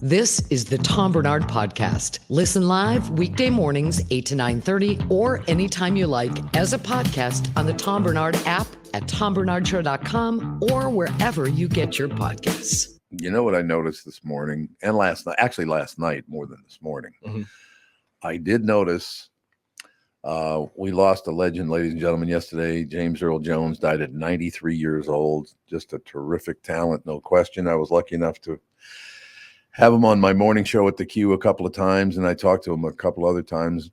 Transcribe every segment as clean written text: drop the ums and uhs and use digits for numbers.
This is the Tom Barnard Podcast. Listen live weekday mornings, 8 to 9:30, or anytime you like as a podcast on the Tom Barnard app at tombernardshow.com or wherever you get your podcasts. You know what I noticed this morning and last night, actually last night more than this morning. Mm-hmm. I did notice we lost a legend, ladies and gentlemen, yesterday. James Earl Jones died at 93 years old. Just a terrific talent, no question. I was lucky enough to have him on my morning show at the Q a couple of times, and I talked to him a couple other times,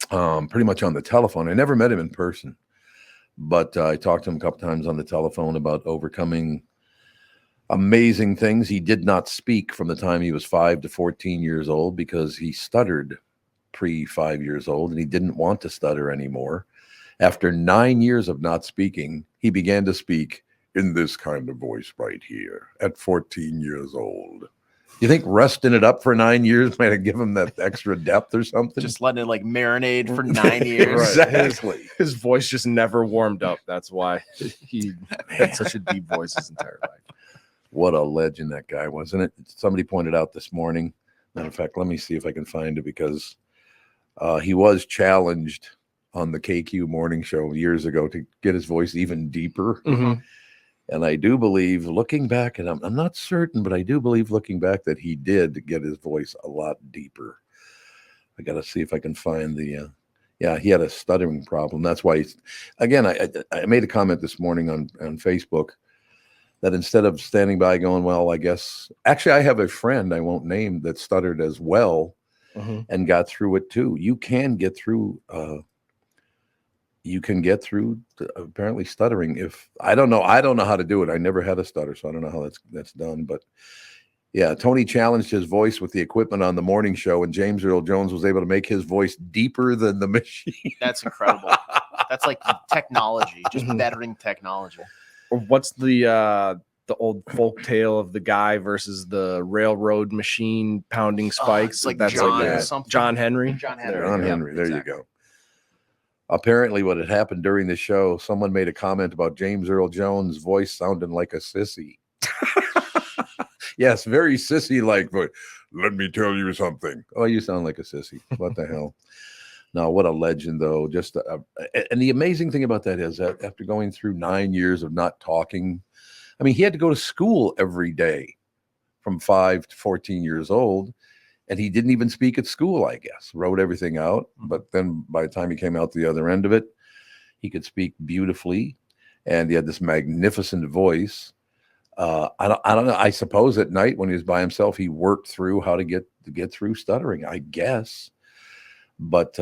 pretty much on the telephone. I never met him in person, but I talked to him a couple times on the telephone about overcoming amazing things. He did not speak from the time he was 5 to 14 years old because he stuttered pre-5 years old, and he didn't want to stutter anymore. After 9 years of not speaking, he began to speak in this kind of voice right here at 14 years old. You think resting it up for 9 years might have given him that extra depth or something? Just letting it like marinate for 9 years. Right. Exactly. His voice just never warmed up. That's why he had such a deep voice his entire life. What a legend that guy was. And somebody pointed out this morning. Matter of fact, let me see if I can find it, because he was challenged on the KQ morning show years ago to get his voice even deeper. Mm-hmm. And I do believe, looking back, and I'm not certain, but I do believe looking back that he did get his voice a lot deeper. I got to see if I can find the, he had a stuttering problem. That's why, I made a comment this morning on Facebook that instead of standing by going, well, I guess, actually I have a friend I won't name that stuttered as well and got through it too. You can get through apparently stuttering. If I don't know how to do it. I never had a stutter, so I don't know how that's done. But yeah, Tony challenged his voice with the equipment on the morning show, and James Earl Jones was able to make his voice deeper than the machine. That's incredible. That's like technology, just bettering technology. What's the old folk tale of the guy versus the railroad machine pounding spikes? Like that's John, like that. John Henry. John Henry. There exactly. You go. Apparently what had happened during the show, someone made a comment about James Earl Jones' voice sounding like a sissy. Yes, very sissy-like voice. Let me tell you something. Oh, you sound like a sissy. What the hell? No, what a legend, though. Just and the amazing thing about that is that after going through 9 years of not talking, I mean, he had to go to school every day from 5 to 14 years old. And he didn't even speak at school, I guess. Wrote everything out. But then by the time he came out the other end of it, he could speak beautifully. And he had this magnificent voice. I don't know. I suppose at night when he was by himself, he worked through how to get through stuttering, I guess. But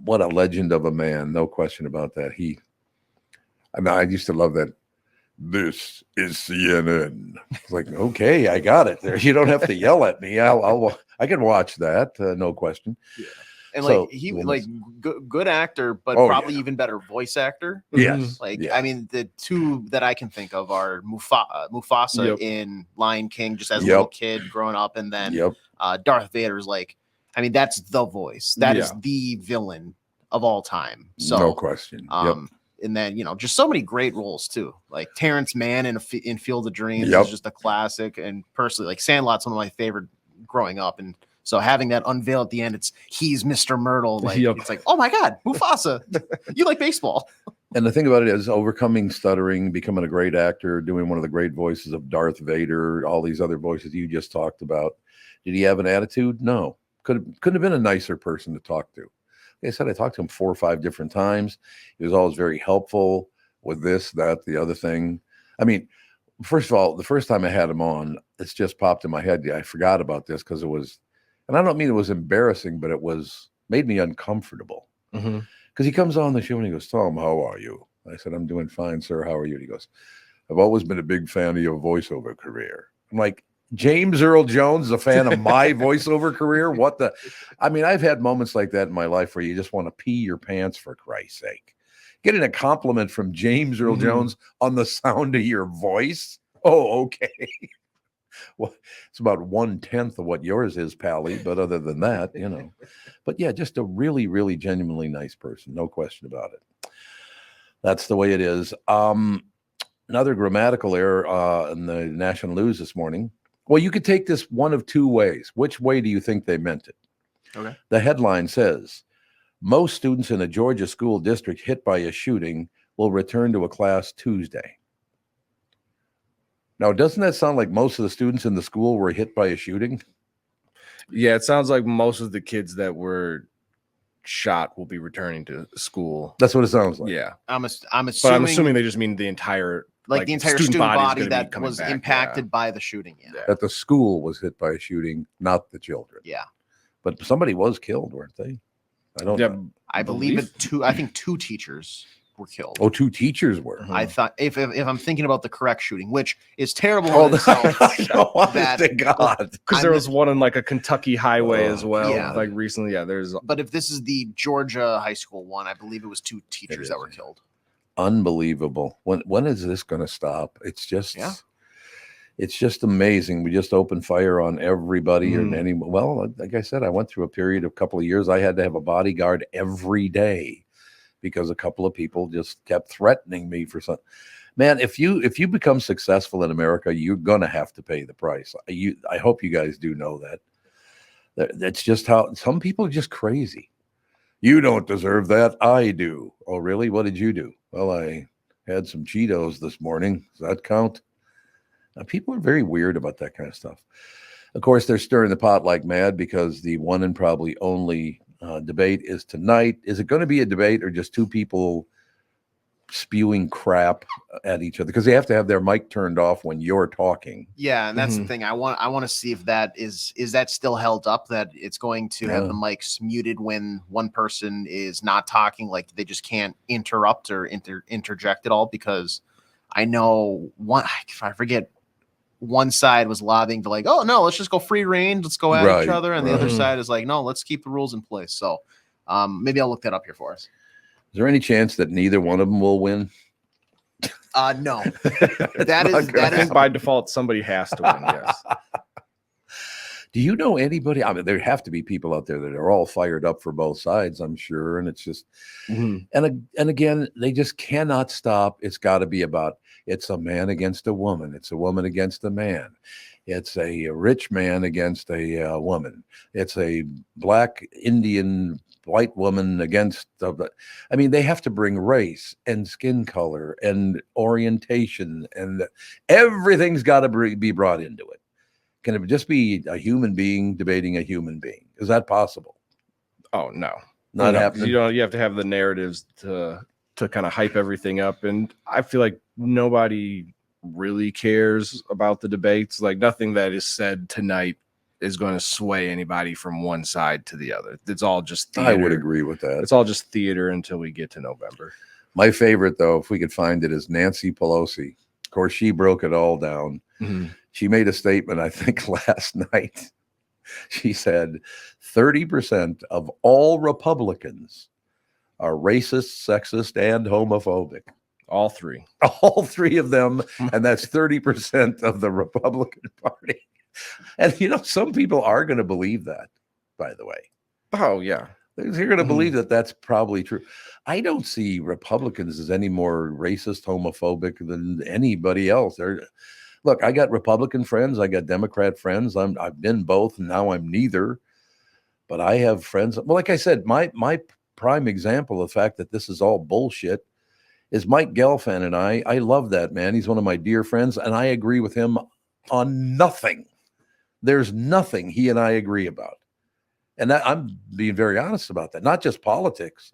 what a legend of a man. No question about that. I used to love that. This is CNN. It's like, okay, I got it there. You don't have to yell at me. I can watch that. No question. Yeah. And so, he good actor, but probably even better voice actor. Yes. I mean, the two that I can think of are Mufasa in Lion King, just as a little kid growing up, and then Darth Vader's that's the voice. That is the villain of all time. So no question. And then, just so many great roles too. Like Terrence Mann in Field of Dreams is just a classic. And personally, like Sandlot's one of my favorite growing up. And so having that unveil at the end, he's Mr. Myrtle. It's like, oh my God, Mufasa, you like baseball. And the thing about it is overcoming stuttering, becoming a great actor, doing one of the great voices of Darth Vader, all these other voices you just talked about. Did he have an attitude? No. Couldn't have been a nicer person to talk to. Like I said, I talked to him 4 or 5 different times. He was always very helpful with this, that, the other thing. I mean, first of all, the first time I had him on, it's just popped in my head. I forgot about this because it was, and I don't mean it was embarrassing, but it made me uncomfortable. Because he comes on the show and he goes, Tom, how are you? I said, I'm doing fine, sir. How are you? And he goes, I've always been a big fan of your voiceover career. I'm like, James Earl Jones is a fan of my voiceover career? What the? I mean, I've had moments like that in my life where you just want to pee your pants, for Christ's sake. Getting a compliment from James Earl Jones on the sound of your voice? Oh, okay. Well, it's about 1/10 of what yours is, Pally. But other than that, But yeah, just a really, really genuinely nice person. No question about it. That's the way it is. Another grammatical error in the national news this morning. Well, you could take this one of two ways. Which way do you think they meant it? Okay. The headline says, most students in a Georgia school district hit by a shooting will return to a class Tuesday. Now, doesn't that sound like most of the students in the school were hit by a shooting? Yeah, it sounds like most of the kids that were shot will be returning to school. That's what it sounds like. Yeah. I'm assuming, But I'm assuming they just mean the entire the entire student body's body gonna be that coming was back, impacted by the shooting. Yeah. That the school was hit by a shooting, not the children. Yeah. But somebody was killed, weren't they? I don't know. I believe I think 2 teachers were killed. Oh, 2 teachers were. I thought if I'm thinking about the correct shooting, which is terrible Oh, in itself, honest to God. Because there was one on like a Kentucky highway as well. Yeah. Like recently, there's. but if this is the Georgia high school one, I believe it was 2 teachers that were killed. Unbelievable. When is this going to stop? It's just, Yeah. It's just amazing. We just opened fire on everybody and anyone. Well, like I said, I went through a period of a couple of years. I had to have a bodyguard every day because a couple of people just kept threatening me for something. Man, if you become successful in America, you're gonna have to pay the price. I hope you guys do know that. That's just how some people are just crazy. You don't deserve that. I do. Oh, really? What did you do? Well, I had some Cheetos this morning. Does that count? Now, people are very weird about that kind of stuff. Of course, they're stirring the pot like mad because the one and probably only debate is tonight. Is it going to be a debate or just 2 people spewing crap at each other? Because they have to have their mic turned off when you're talking. Yeah, and that's the thing. I want to see if that is that still held up, that it's going to have the mics muted when one person is not talking, like they just can't interrupt or interject at all. Because I know I forget, one side was lobbying to like, oh no, let's just go free range, let's go at each other, and the other side is like, no, let's keep the rules in place. So maybe I'll look that up here for us. Is there any chance that neither one of them will win? No. that is by default somebody has to win. Yes. Do you know anybody? I mean, there have to be people out there that are all fired up for both sides, I'm sure. And it's just, and again, they just cannot stop. It's got to be about, it's a man against a woman. It's a woman against a man. It's a rich man against a woman. It's a black Indian white woman against I mean, they have to bring race and skin color and orientation, and everything's got to be brought into it. Can it just be a human being debating a human being? Is that possible? Oh, no. Not happening. You have to have the narratives to kind of hype everything up. And I feel like nobody really cares about the debates. Like nothing that is said tonight is going to sway anybody from one side to the other. It's all just theater. I would agree with that. It's all just theater until we get to November. My favorite, though, if we could find it, is Nancy Pelosi. Of course, she broke it all down. She made a statement, I think, last night. She said 30% of all Republicans are racist, sexist, and homophobic. All 3. All 3 of them. And that's 30% of the Republican Party. And, you know, some people are going to believe that, by the way. Oh, yeah. You're going to believe that that's probably true. I don't see Republicans as any more racist, homophobic than anybody else. Look, I got Republican friends. I got Democrat friends. I've been both, and now I'm neither. But I have friends. Well, like I said, my prime example of the fact that this is all bullshit is Mike Gelfand, and I love that man. He's one of my dear friends, and I agree with him on nothing. There's nothing he and I agree about. And I'm being very honest about that. Not just politics,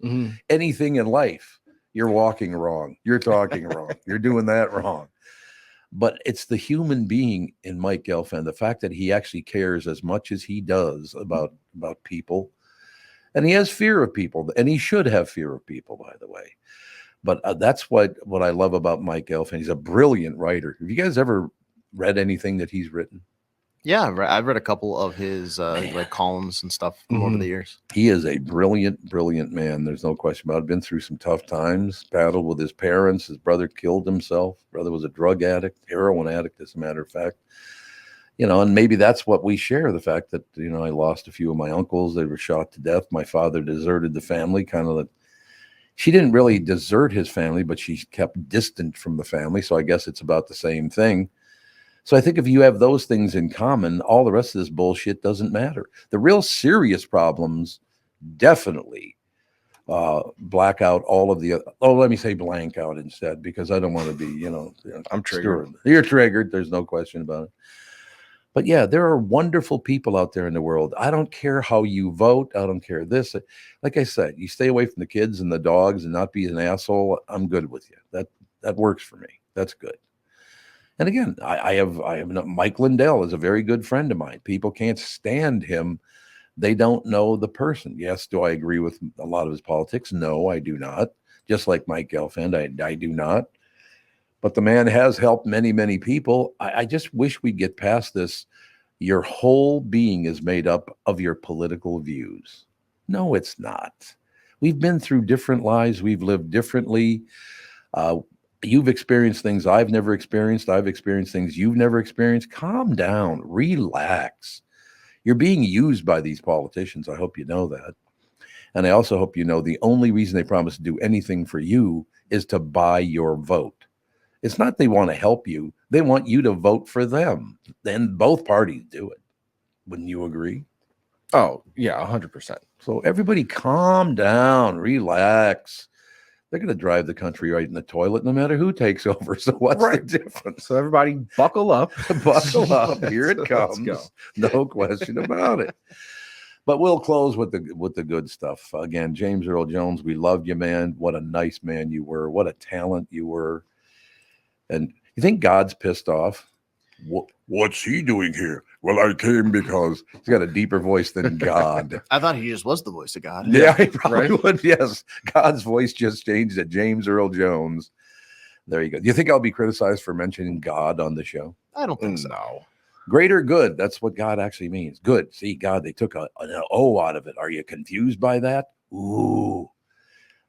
anything in life. You're walking wrong. You're talking wrong. You're doing that wrong. But it's the human being in Mike Gelfand, the fact that he actually cares as much as he does about people. And he has fear of people, and he should have fear of people, by the way. But that's what I love about Mike Gelfand. He's a brilliant writer. Have you guys ever read anything that he's written? Yeah, I've read a couple of his like columns and stuff over the years. He is a brilliant, brilliant man. There's no question about it. Been through some tough times, battled with his parents. His brother killed himself. Brother was a drug addict, heroin addict, as a matter of fact. You know, and maybe that's what we share, the fact that, you know, I lost a few of my uncles. They were shot to death. My father deserted the family, she didn't really desert his family, but she kept distant from the family. So I guess it's about the same thing. So I think if you have those things in common, all the rest of this bullshit doesn't matter. The real serious problems definitely black out all of the, let me say blank out instead, because I don't want to be, I'm triggered. You're triggered. There's no question about it. But yeah, there are wonderful people out there in the world. I don't care how you vote. I don't care this. Like I said, you stay away from the kids and the dogs and not be an asshole. I'm good with you. That works for me. That's good. And again, I have Mike Lindell is a very good friend of mine. People can't stand him. They don't know the person. Yes, do I agree with a lot of his politics? No, I do not. Just like Mike Gelfand, I do not. But the man has helped many, many people. I just wish we'd get past this. Your whole being is made up of your political views. No, it's not. We've been through different lives. We've lived differently. You've experienced things I've never experienced. I've experienced things you've never experienced. Calm down. Relax. You're being used by these politicians. I hope you know that. And I also hope you know the only reason they promise to do anything for you is to buy your vote. It's not they want to help you. They want you to vote for them. Then both parties do it. Wouldn't you agree? Oh, yeah, 100%. So everybody calm down, relax. They're going to drive the country right in the toilet no matter who takes over. So what's the difference? So everybody buckle up. Buckle up. Here it comes. Let's No question about it. But we'll close with the good stuff. Again, James Earl Jones, we loved you, man. What a nice man you were. What a talent you were. And you think God's pissed off? What's he doing here? Well, I came because he's got a deeper voice than God. I thought he just was the voice of God. Yeah, he probably would. Yes. God's voice just changed to James Earl Jones. There you go. Do you think I'll be criticized for mentioning God on the show? I don't think so. No. Greater good. That's what God actually means. Good. See, God, they took an O out of it. Are you confused by that? Ooh.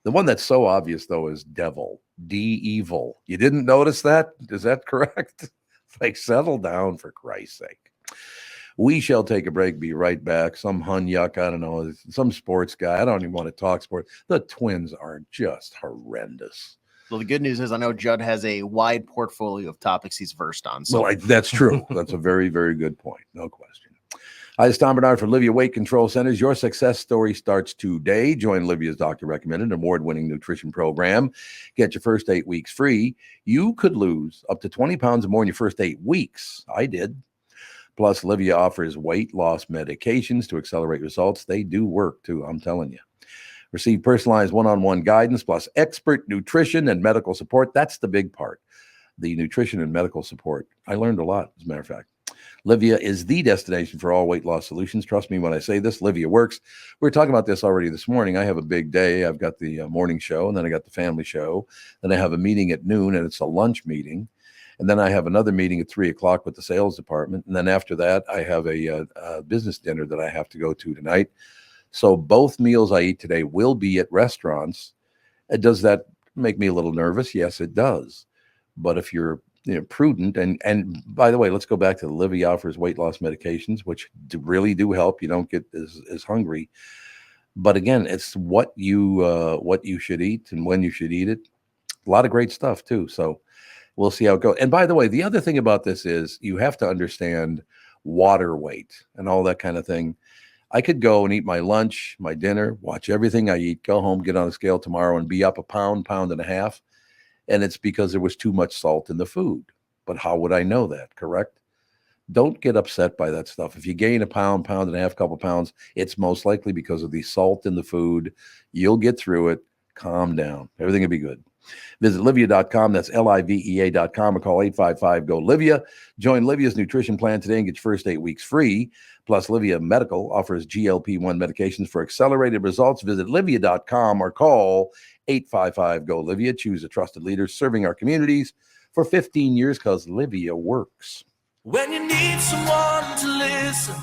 The one that's so obvious, though, is devil. D-evil. You didn't notice that? Is that correct? Like, settle down, for Christ's sake. We shall take a break, be right back. Some hunyuck, I don't know, some sports guy. I don't even want to talk sports. The Twins are just horrendous. Well, the good news is I know Judd has a wide portfolio of topics he's versed on. So. Well, that's true. That's a very, very good point. No question. Hi, it's Tom Barnard from Livia Weight Control Centers. Your success story starts today. Join Livia's doctor-recommended award-winning nutrition program. Get your first 8 weeks free. You could lose up to 20 pounds or more in your first 8 weeks. I did. Plus, Livia offers weight loss medications to accelerate results. They do work, too, I'm telling you. Receive personalized one-on-one guidance, plus expert nutrition and medical support. That's the big part, the nutrition and medical support. I learned a lot, as a matter of fact. Livia is the destination for all weight loss solutions. Trust me when I say this, Livia works. We were talking about this already this morning. I have a big day. I've got the morning show, and then I got the family show. Then I have a meeting at noon, and it's a lunch meeting. And then I have another meeting at 3:00 with the sales department. And then after that, I have a business dinner that I have to go to tonight. So both meals I eat today will be at restaurants. Does that make me a little nervous? Yes, it does. But if you're prudent, and by the way, let's go back to the Livia offers weight loss medications, which really do help. You don't get as hungry. But again, it's what you should eat and when you should eat it. A lot of great stuff too. So we'll see how it goes. And by the way, the other thing about this is you have to understand water weight and all that kind of thing. I could go and eat my lunch, my dinner, watch everything I eat, go home, get on a scale tomorrow and be up a pound and a half. And it's because there was too much salt in the food. But how would I know that, correct? Don't get upset by that stuff. If you gain a pound and a half, couple pounds, it's most likely because of the salt in the food. You'll get through it. Calm down. Everything will be good. Visit Livia.com. That's Livea.com, or call 855-GO-LIVIA. Join Livia's nutrition plan today and get your first 8 weeks free. Plus, Livia Medical offers GLP-1 medications for accelerated results. Visit Livia.com or call 855-GO-LIVIA. Choose a trusted leader serving our communities for 15 years because Livia works. When you need someone to listen,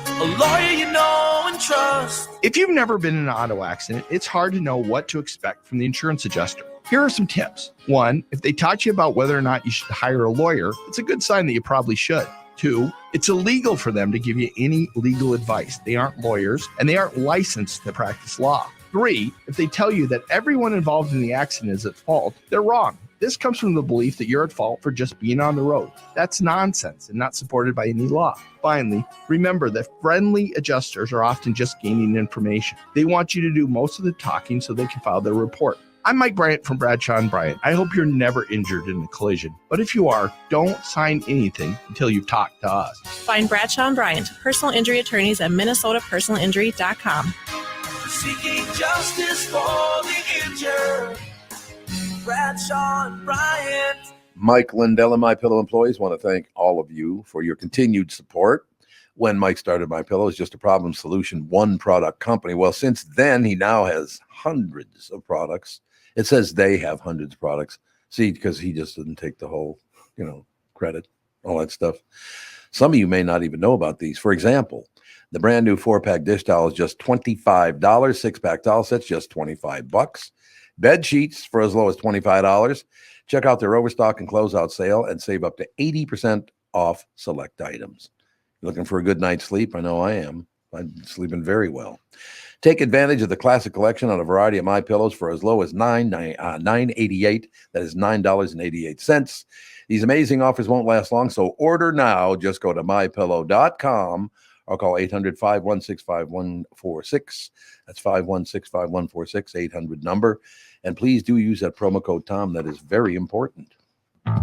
a lawyer you know and trust. If you've never been in an auto accident, it's hard to know what to expect from the insurance adjuster. Here are some tips. 1, if they taught you about whether or not you should hire a lawyer, it's a good sign that you probably should. 2, it's illegal for them to give you any legal advice. They aren't lawyers and they aren't licensed to practice law. 3, if they tell you that everyone involved in the accident is at fault, they're wrong. This comes from the belief that you're at fault for just being on the road. That's nonsense and not supported by any law. Finally, remember that friendly adjusters are often just gaining information. They want you to do most of the talking so they can file their report. I'm Mike Bryant from Bradshaw and Bryant. I hope you're never injured in a collision. But if you are, don't sign anything until you've talked to us. Find Bradshaw and Bryant, personal injury attorneys at minnesotapersonalinjury.com. Seeking justice for the injured. Bradshaw and Bryant. Mike Lindell and MyPillow employees want to thank all of you for your continued support. When Mike started MyPillow, it was just a problem solution, one product company. Well, since then, he now has hundreds of products. It says they have hundreds of products. See, because he just didn't take the whole, credit, all that stuff. Some of you may not even know about these. For example, the brand new 4-pack dish towel is just $25. 6-pack towel sets just $25. Bed sheets for as low as $25. Check out their overstock and closeout sale and save up to 80% off select items. Looking for a good night's sleep? I know I am. I'm sleeping very well. Take advantage of the classic collection on a variety of My Pillows for as low as $9.88. That is $9.88. These amazing offers won't last long, so order now. Just go to mypillow.com or call 800-516-5146. That's 516-5146, 800 number. And please do use that promo code Tom. That is very important.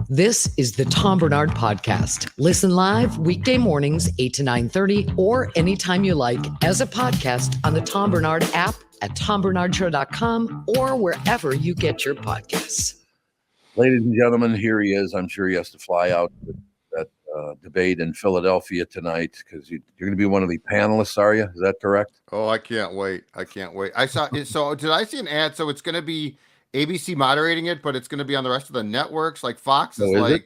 This is the Tom Barnard Podcast. Listen live weekday mornings, 8 to 9:30, or anytime you like as a podcast on the Tom Barnard app at tombarnardshow.com or wherever you get your podcasts. Ladies and gentlemen, here he is. I'm sure he has to fly out to that debate in Philadelphia tonight because you're going to be one of the panelists, are you? Is that correct? Oh, I can't wait. I saw it. So did I see an ad? So it's going to be ABC moderating it, but it's going to be on the rest of the networks. Like Fox is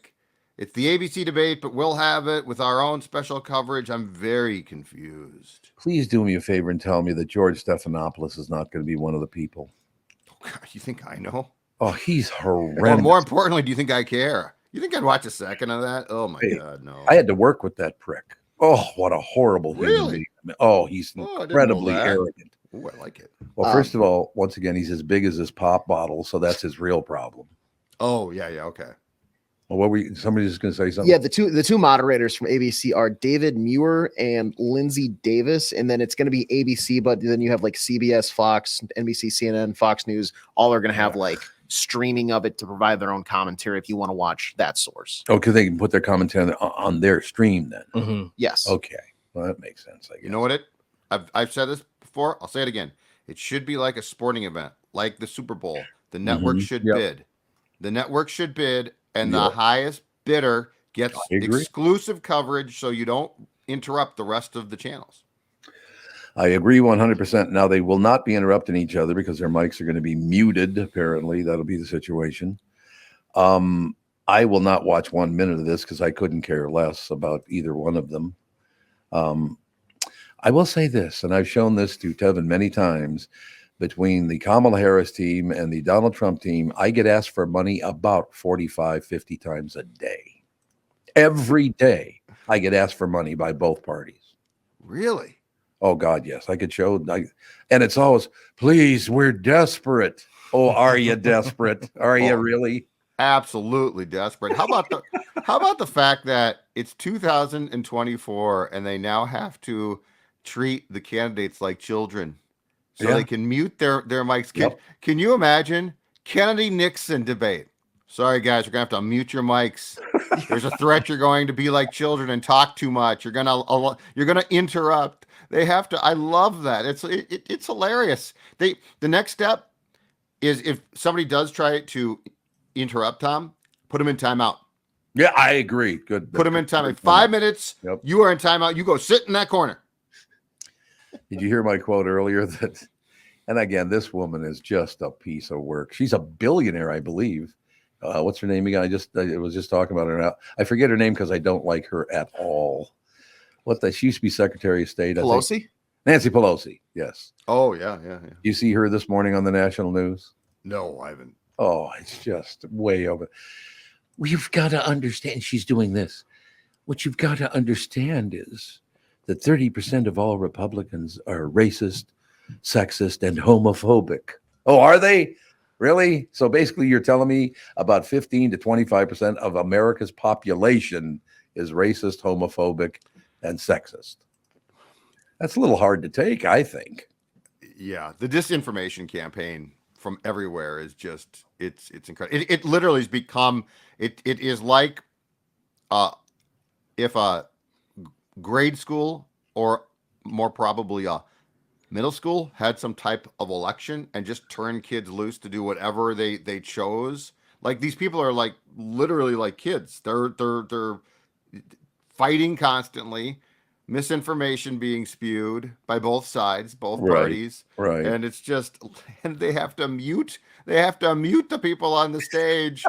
it's the ABC debate, but we'll have it with our own special coverage. I'm very confused. Please do me a favor and tell me that George Stephanopoulos is not going to be one of the people. Oh, God, you think I know? Oh, he's horrendous. Or more importantly, do you think I care? You think I'd watch a second of that? Oh my God, no. I had to work with that prick. Oh, what a horrible human Really? being. Oh, he's incredibly arrogant. Oh, I like it. Well, first of all, once again, he's as big as his pop bottle, so that's his real problem. Oh, yeah, okay. Well, somebody's just going to say something? Yeah, the two moderators from ABC are David Muir and Lindsay Davis, and then it's going to be ABC, but then you have like CBS, Fox, NBC, CNN, Fox News. All are going to have like streaming of it to provide their own commentary if you want to watch that source. Oh, because they can put their commentary on their stream then. Mm-hmm. Yes. Okay. Well, that makes sense, I guess. You know what? I've said this before. I'll say it again. It should be like a sporting event, like the Super Bowl. The network should bid. The network should bid, and the highest bidder gets exclusive coverage so you don't interrupt the rest of the channels. I agree 100%. Now, they will not be interrupting each other because their mics are going to be muted, apparently. That'll be the situation. I will not watch 1 minute of this because I couldn't care less about either one of them. I will say this, and I've shown this to Tevin many times, between the Kamala Harris team and the Donald Trump team, I get asked for money about 45, 50 times a day. Every day, I get asked for money by both parties. Really? Oh, God, yes. I could show. And it's always, please, we're desperate. Oh, are you desperate? Are you really? Absolutely desperate. How about the fact that it's 2024 and they now have to treat the candidates like children so they can mute their mics? Can you imagine Kennedy-Nixon debate? Sorry, guys, you're going to have to mute your mics. There's a threat you're going to be like children and talk too much. You're going to interrupt. They have to. I love that. It's hilarious. The next step is if somebody does try to interrupt Tom, put him in timeout. Yeah, I agree. Good. Put him in timeout. 5 minutes. Yep. You are in timeout. You go sit in that corner. Did you hear my quote earlier? And again, this woman is just a piece of work. She's a billionaire, I believe. What's her name again? I was just talking about her now. I forget her name because I don't like her at all. She used to be Secretary of State. Pelosi? Nancy Pelosi, yes. Oh, yeah. You see her this morning on the national news? No, I haven't. Oh, it's just way over. We've got to understand she's doing this. What you've got to understand is that 30% of all Republicans are racist, sexist, and homophobic. Oh, are they? Really? So basically, you're telling me about 15 to 25% of America's population is racist, homophobic, and sexist. That's a little hard to take, I think. Yeah, the disinformation campaign from everywhere is just it's incredible. It literally has become it is like if a grade school or more probably a middle school had some type of election and just turned kids loose to do whatever they chose. Like these people are like literally like kids. They're fighting constantly, misinformation being spewed by both sides, both parties. Right. And it's just, and they have to mute the people on the stage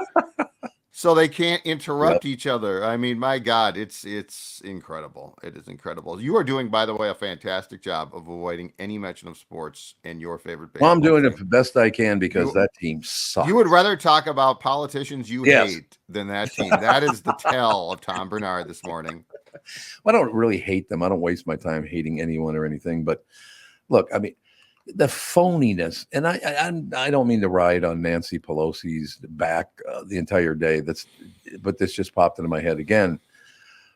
so they can't interrupt each other. I mean, my God, it's incredible. It is incredible. You are doing, by the way, a fantastic job of avoiding any mention of sports and your favorite baseball. Well, I'm doing it the best I can because that team sucks. You would rather talk about politicians you hate than that team. That is the tell of Tom Barnard this morning. Well, I don't really hate them. I don't waste my time hating anyone or anything. But look, I mean, the phoniness, and I don't mean to ride on Nancy Pelosi's back the entire day. But this just popped into my head again.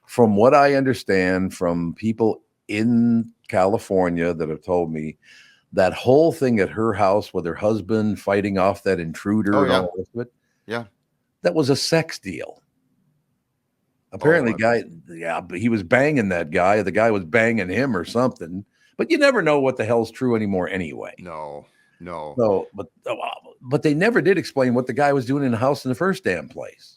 From what I understand from people in California that have told me, that whole thing at her house with her husband fighting off that intruder and all the rest of it, that was a sex deal. Apparently, but he was banging that guy. The guy was banging him or something. But you never know what the hell's true anymore anyway. No. So, but they never did explain what the guy was doing in the house in the first damn place.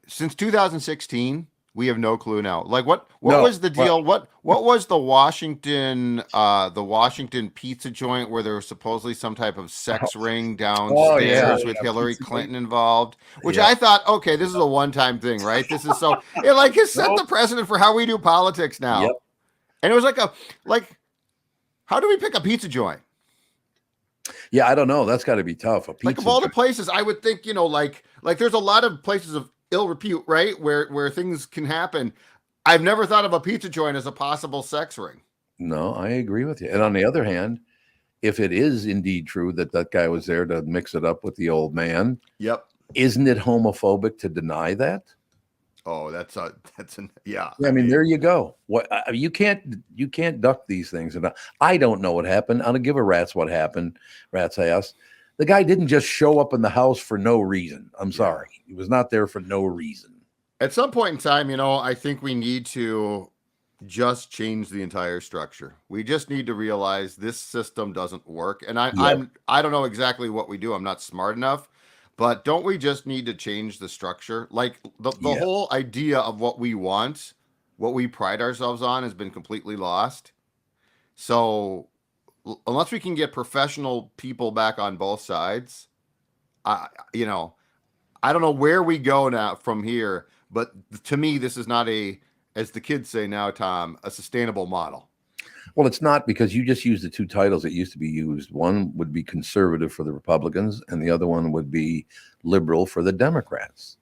Since 2016, we have no clue now. Like what was the deal? What was the Washington pizza joint where there was supposedly some type of sex ring downstairs with Hillary Clinton involved? Which I thought, okay, this is a one-time thing, right? This is so it like has set the precedent for how we do politics now. Yep. And it was like how do we pick a pizza joint? Yeah, I don't know. That's got to be tough. Like of all the places, I would think, like there's a lot of places of ill repute, right? Where things can happen. I've never thought of a pizza joint as a possible sex ring. No, I agree with you. And on the other hand, if it is indeed true that guy was there to mix it up with the old man, isn't it homophobic to deny that? Oh, that's yeah. I mean, there you go. What you can't duck these things. And I don't know what happened. I don't give a rat's what happened. Rat's ass. The guy didn't just show up in the house for no reason. I'm sorry. He was not there for no reason. At some point in time, I think we need to just change the entire structure. We just need to realize this system doesn't work. And I don't know exactly what we do. I'm not smart enough. But don't we just need to change the structure? Like the whole idea of what we want, what we pride ourselves on has been completely lost. So unless we can get professional people back on both sides, I don't know where we go now from here. But to me, this is not as the kids say now, Tom, a sustainable model. Well, it's not, because you just used the two titles that used to be used. One would be conservative for the Republicans, and the other one would be liberal for the Democrats.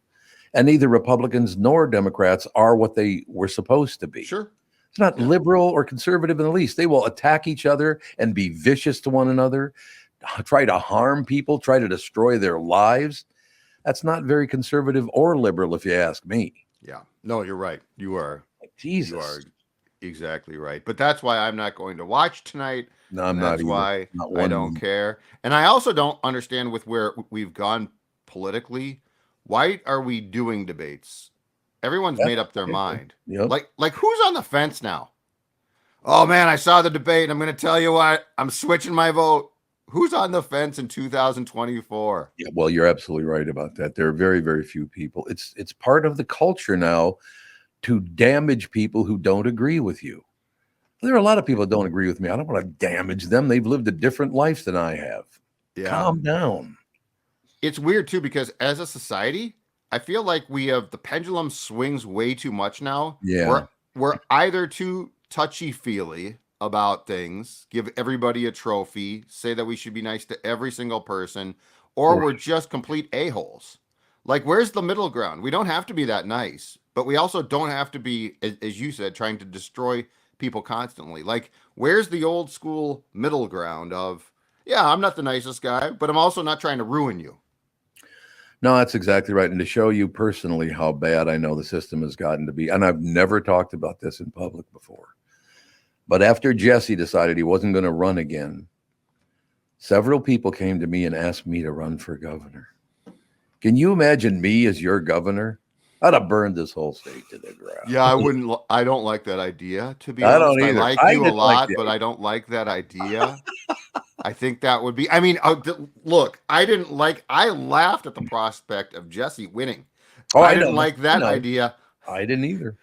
And neither Republicans nor Democrats are what they were supposed to be. Sure. It's not liberal or conservative in the least. They will attack each other and be vicious to one another, try to harm people, try to destroy their lives. That's not very conservative or liberal, if you ask me. Yeah. No, you're right. You are. Jesus. You are exactly right. But that's why I'm not going to watch tonight. No, I'm not. That's why I don't care. And I also don't understand with where we've gone politically. Why are we doing debates? Everyone's made up their mind. Yep. Like who's on the fence now? Oh man, I saw the debate. I'm going to tell you what, I'm switching my vote. Who's on the fence in 2024? Yeah, well, you're absolutely right about that. There are very, very few people. It's part of the culture now to damage people who don't agree with you. There are a lot of people that don't agree with me. I don't want to damage them. They've lived a different life than I have. Yeah. Calm down. It's weird too, because as a society, I feel like the pendulum swings way too much now. Yeah. We're either too touchy-feely about things, give everybody a trophy, say that we should be nice to every single person, or we're just complete a-holes. Like, where's the middle ground? We don't have to be that nice, but we also don't have to be, as you said, trying to destroy people constantly. Like, where's the old school middle ground of, Yeah, I'm not the nicest guy, but I'm also not trying to ruin you. No, that's exactly right. And to show you personally how bad I know the system has gotten to be, and I've never talked about this in public before, but after Jesse decided he wasn't going to run again, several people came to me and asked me to run for governor. Can you imagine me as your governor? I'd have burned this whole state to the ground. Yeah, I wouldn't. I don't like that idea, to be I honest. don't either. I like I you a didn't like lot, the but I don't like that idea. I think that would be, I mean, look, I laughed at the prospect of Jesse winning. Oh, I I didn't know. like that I know. idea. I didn't either.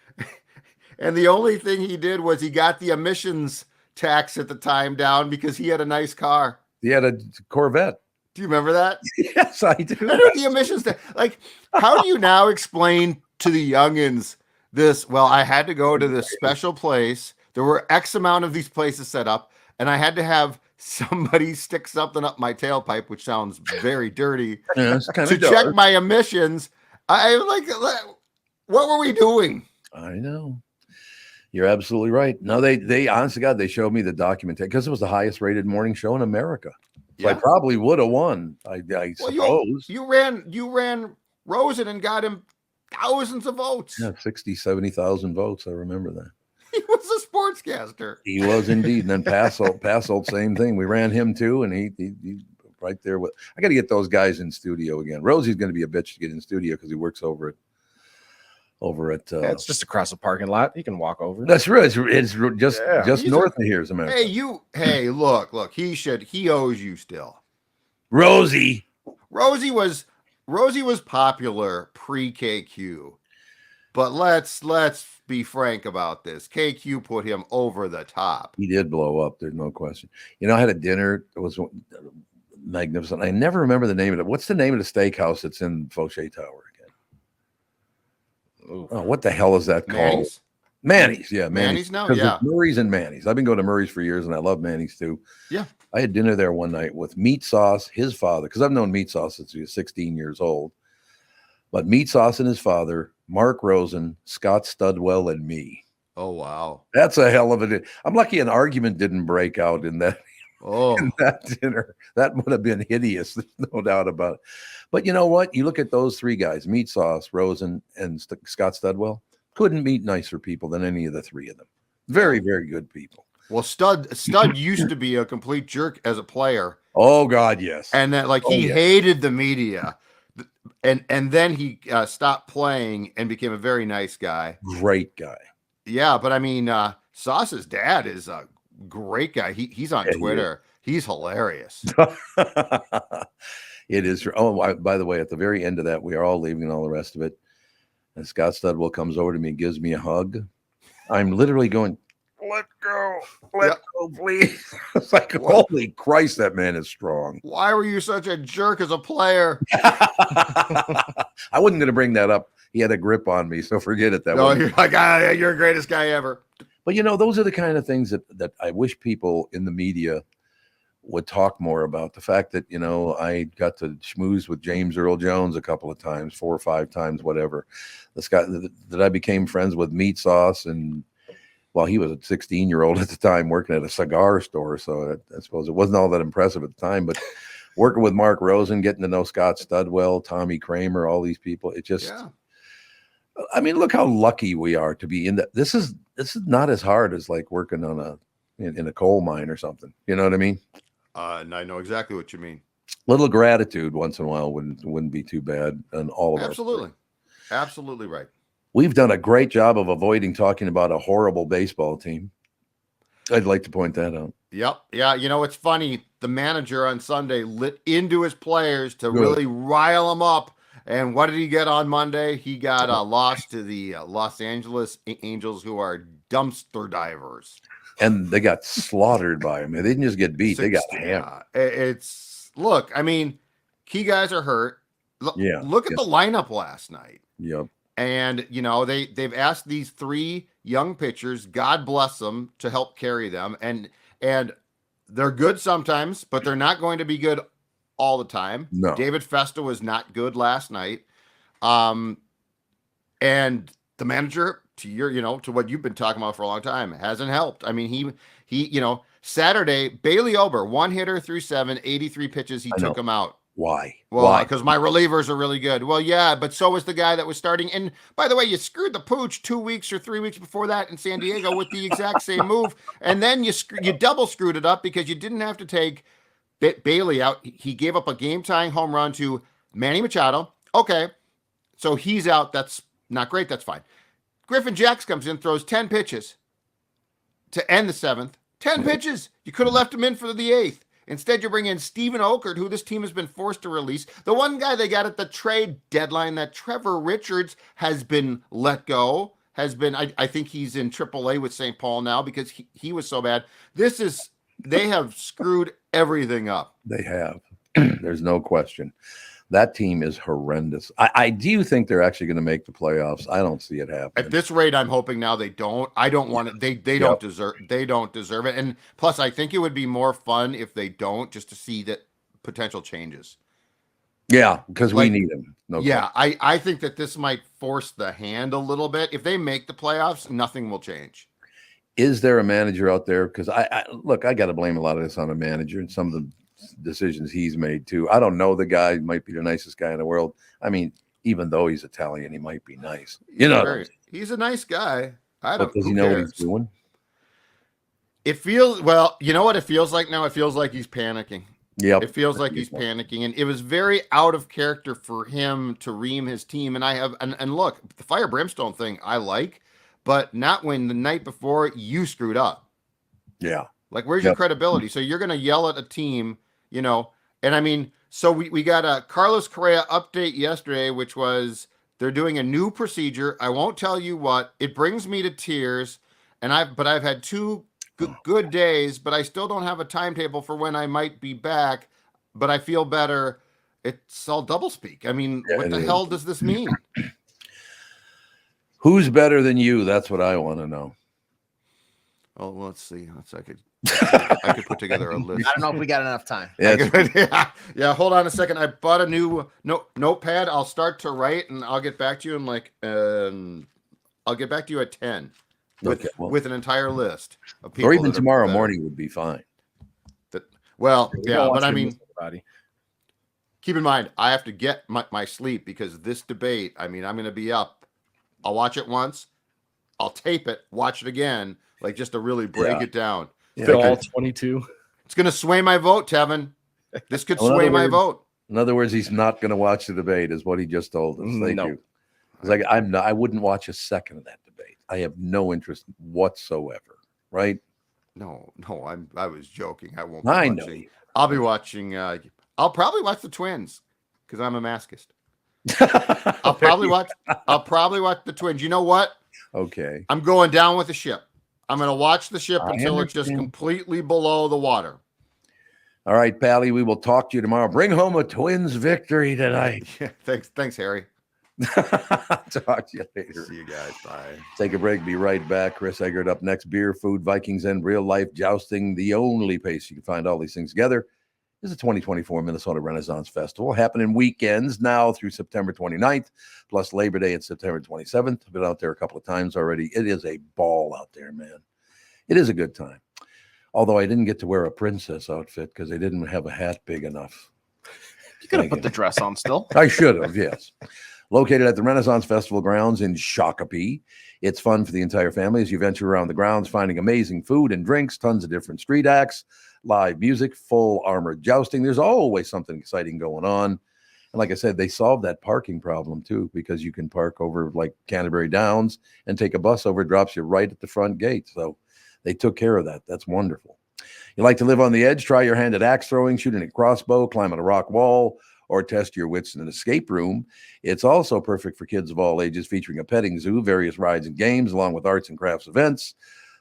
And the only thing he did was he got the emissions tax at the time down because he had a nice car. He had a Corvette. Do you remember that? Yes, I do. I know the emissions tax. Like, how do you now explain to the youngins this? Well, I had to go to this special place. There were X amount of these places set up, and I had to have somebody stick something up my tailpipe, which sounds very dirty, Yeah, it's kind to of check my emissions. I like, what were we doing? I know. You're absolutely right. No, they honest to God, they showed me the documentation because it was the highest rated morning show in America. So I probably would have won. I suppose. You ran Rosen and got him thousands of votes. Yeah, 60, 70,000 votes. I remember that. He was a sportscaster. He was indeed. And then Passold, same thing. We ran him too, and he right there with. I got to get those guys in studio again. Rosie's going to be a bitch to get in studio because he works over at. It's just across the parking lot. He can walk over. That's right. It's just north of here, as a matter of fact. Hey, look. He owes you still. Rosie was popular pre-KQ, but let's be frank about this. KQ put him over the top. He did blow up. There's no question. I had a dinner. It was magnificent. I never remember the name of it. What's the name of the steakhouse that's in Fauché Tower again? Oh, what the hell is that called? Manny's. Yeah, Manny's now. Yeah, Murray's and Manny's. I've been going to Murray's for years, and I love Manny's too. Yeah, I had dinner there one night with Meat Sauce, his father, because I've known Meat Sauce since he was 16 years old. But Meat Sauce and his father, Mark Rosen, Scott Studwell, and me. Oh wow, that's a hell of a dinner. I'm lucky an argument didn't break out in that. In that dinner, that would have been hideous. There's no doubt about it. But you know what? You look at those three guys, Meat Sauce, Rosen, and Scott Studwell, couldn't meet nicer people than any of the three of them. Very, very good people. Well, Stud used to be a complete jerk as a player. Oh God, yes. And that he hated the media. And then he stopped playing and became a very nice guy. Great guy. Yeah, but I mean, Sauce's dad is a great guy. He's on Twitter. He's hilarious. It is. Oh, by the way, at the very end of that, we are all leaving and all the rest of it. And Scott Studwell comes over to me and gives me a hug. I'm literally going, let go, please. It's like, holy Christ, that man is strong. Why were you such a jerk as a player? I wasn't going to bring that up. He had a grip on me, so forget it. You're like, you're the greatest guy ever. But those are the kind of things that I wish people in the media would talk more about. The fact that, I got to schmooze with James Earl Jones a couple of times, 4 or 5 times, whatever. This guy that I became friends with Meat Sauce, and he was a 16-year-old at the time working at a cigar store. So I suppose it wasn't all that impressive at the time, but working with Mark Rosen, getting to know Scott Studwell, Tommy Kramer, all these people, it just, I mean, look how lucky we are to be in that. This is not as hard as like working on in a coal mine or something. You know what I mean? And I know exactly what you mean. Little gratitude once in a while wouldn't be too bad on all of us. Absolutely right. We've done a great job of avoiding talking about a horrible baseball team. I'd like to point that out. Yep. Yeah. It's funny. The manager on Sunday lit into his players to really rile them up. And what did he get on Monday? He got lost to the Los Angeles Angels, who are dumpster divers. And they got slaughtered by him. They didn't just get beat; they got hammered. Look. I mean, key guys are hurt. Look at the lineup last night. Yep. And they've asked these 3 young pitchers, God bless them, to help carry them. And they're good sometimes, but they're not going to be good all the time. No. David Festa was not good last night. And the manager, to what you've been talking about for a long time, hasn't helped. I mean, he Saturday, Bailey Ober, 1 hitter through 7, 83 pitches. He took him out. Why? Well, because my relievers are really good. Well, yeah, but so was the guy that was starting. And by the way, you screwed the pooch 2 weeks or 3 weeks before that in San Diego with the exact same move. And then you double screwed it up because you didn't have to take Bailey out. He gave up a game-tying home run to Manny Machado. Okay, so he's out. That's not great. That's fine. Griffin Jacks comes in, throws 10 pitches to end the 7th. 10 pitches. You could have left him in for the 8th. Instead, you bring in Steven Okert, who this team has been forced to release. The one guy they got at the trade deadline, that Trevor Richards, has been let go. I think he's in AAA with St. Paul now because he was so bad. They have screwed everything up. They have. There's no question. That team is horrendous. I do think they're actually going to make the playoffs. I don't see it happening. At this rate, I'm hoping now they don't. I don't want it. They don't deserve it. And plus, I think it would be more fun if they don't, just to see that potential changes. Yeah, because we need them. I think that this might force the hand a little bit. If they make the playoffs, nothing will change. Is there a manager out there? Because I got to blame a lot of this on the manager and some of the decisions he's made too. I don't know the guy. He might be the nicest guy in the world. I mean, even though he's Italian, he might be nice. He's a nice guy. Does he know what he's doing? It feels, well, you know what it feels like now? It feels like he's panicking. Yep. It feels like he's panicking, and it was very out of character for him to ream his team. And look, the fire brimstone thing I like, but not when the night before you screwed up. Yeah. Like, where's your credibility? So you're going to yell at a team, and I mean, so we got a Carlos Correa update yesterday, which was they're doing a new procedure. I won't tell you what. It brings me to tears, but I've had 2 good days, but I still don't have a timetable for when I might be back, but I feel better. It's all doublespeak. I mean, what the hell does this mean? Who's better than you? That's what I want to know. Oh, let's see. I could put together a list. I don't know if we got enough time. Yeah. Hold on a second. I bought a new notepad. I'll start to write, and I'll get back to you I'll get back to you at 10 with an entire list of people. Or even tomorrow morning would be fine. But I mean, keep in mind, I have to get my sleep because this debate. I mean, I'm going to be up. I'll watch it once. I'll tape it. Watch it again. Like, just to really break it down. Yeah, all 22. It's going to sway my vote, Tevin. This could sway my vote. In other words, he's not going to watch the debate, is what he just told us. Thank you. It's like I wouldn't watch a second of that debate. I have no interest whatsoever. Right? No. I was joking. I won't. I know. I'll be watching. I'll probably watch the Twins because I'm a masochist. I'll probably watch the Twins. You know what? Okay. I'm going down with the ship. I'm going to watch the ship until it's just completely below the water. All right, Pally, we will talk to you tomorrow. Bring home a Twins victory tonight. Yeah, thanks, Harry. Talk to you later. See you guys. Bye. Take a break. Be right back. Chris Egert up next. Beer, food, Vikings, and real life jousting. The only place you can find all these things together is the 2024 Minnesota Renaissance Festival, happening weekends now through September 29th, plus Labor Day at September 27th. I've been out there a couple of times already. It is a ball out there, man. It is a good time. Although I didn't get to wear a princess outfit because they didn't have a hat big enough. You could have put the dress on still. I should have, yes. Located at the Renaissance Festival grounds in Shakopee. It's fun for the entire family as you venture around the grounds, finding amazing food and drinks, tons of different street acts, live music, full armored jousting. There's always something exciting going on. And like I said, they solved that parking problem too, because you can park over like Canterbury Downs and take a bus over, it drops you right at the front gate. So they took care of that. That's wonderful. You like to live on the edge? Try your hand at axe throwing, shooting a crossbow, climbing a rock wall, or test your wits in an escape room. It's also perfect for kids of all ages, featuring a petting zoo, various rides and games, along with arts and crafts events.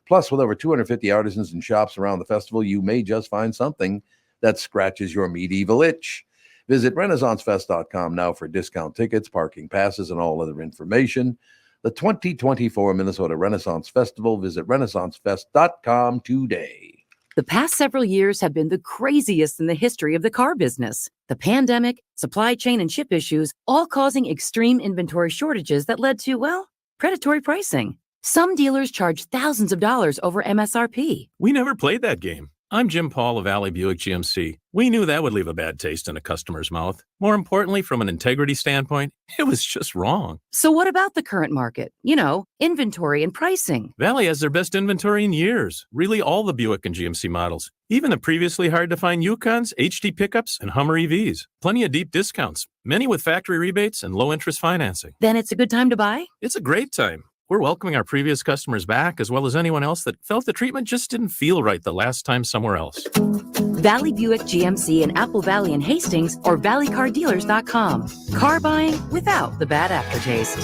Plus, with over 250 artisans and shops around the festival, you may just find something that scratches your medieval itch. Visit RenaissanceFest.com now for discount tickets, parking passes, and all other information. The 2024 Minnesota Renaissance Festival. Visit RenaissanceFest.com today. The past several years have been the craziest in the history of the car business. The pandemic, supply chain, and ship issues all causing extreme inventory shortages that led to, predatory pricing. Some dealers charge thousands of dollars over MSRP. We never played that game. I'm Jim Paul of Valley Buick GMC. We knew that would leave a bad taste in a customer's mouth. More importantly, from an integrity standpoint, it was just wrong. So what about the current market? You know, inventory and pricing. Valley has their best inventory in years. Really all the Buick and GMC models. Even the previously hard-to-find Yukons, HD pickups, and Hummer EVs. Plenty of deep discounts. Many with factory rebates and low-interest financing. Then it's a good time to buy? It's a great time. We're welcoming our previous customers back, as well as anyone else that felt the treatment just didn't feel right the last time somewhere else. Valley Buick GMC in Apple Valley and Hastings or valleycardealers.com. Car buying without the bad aftertaste.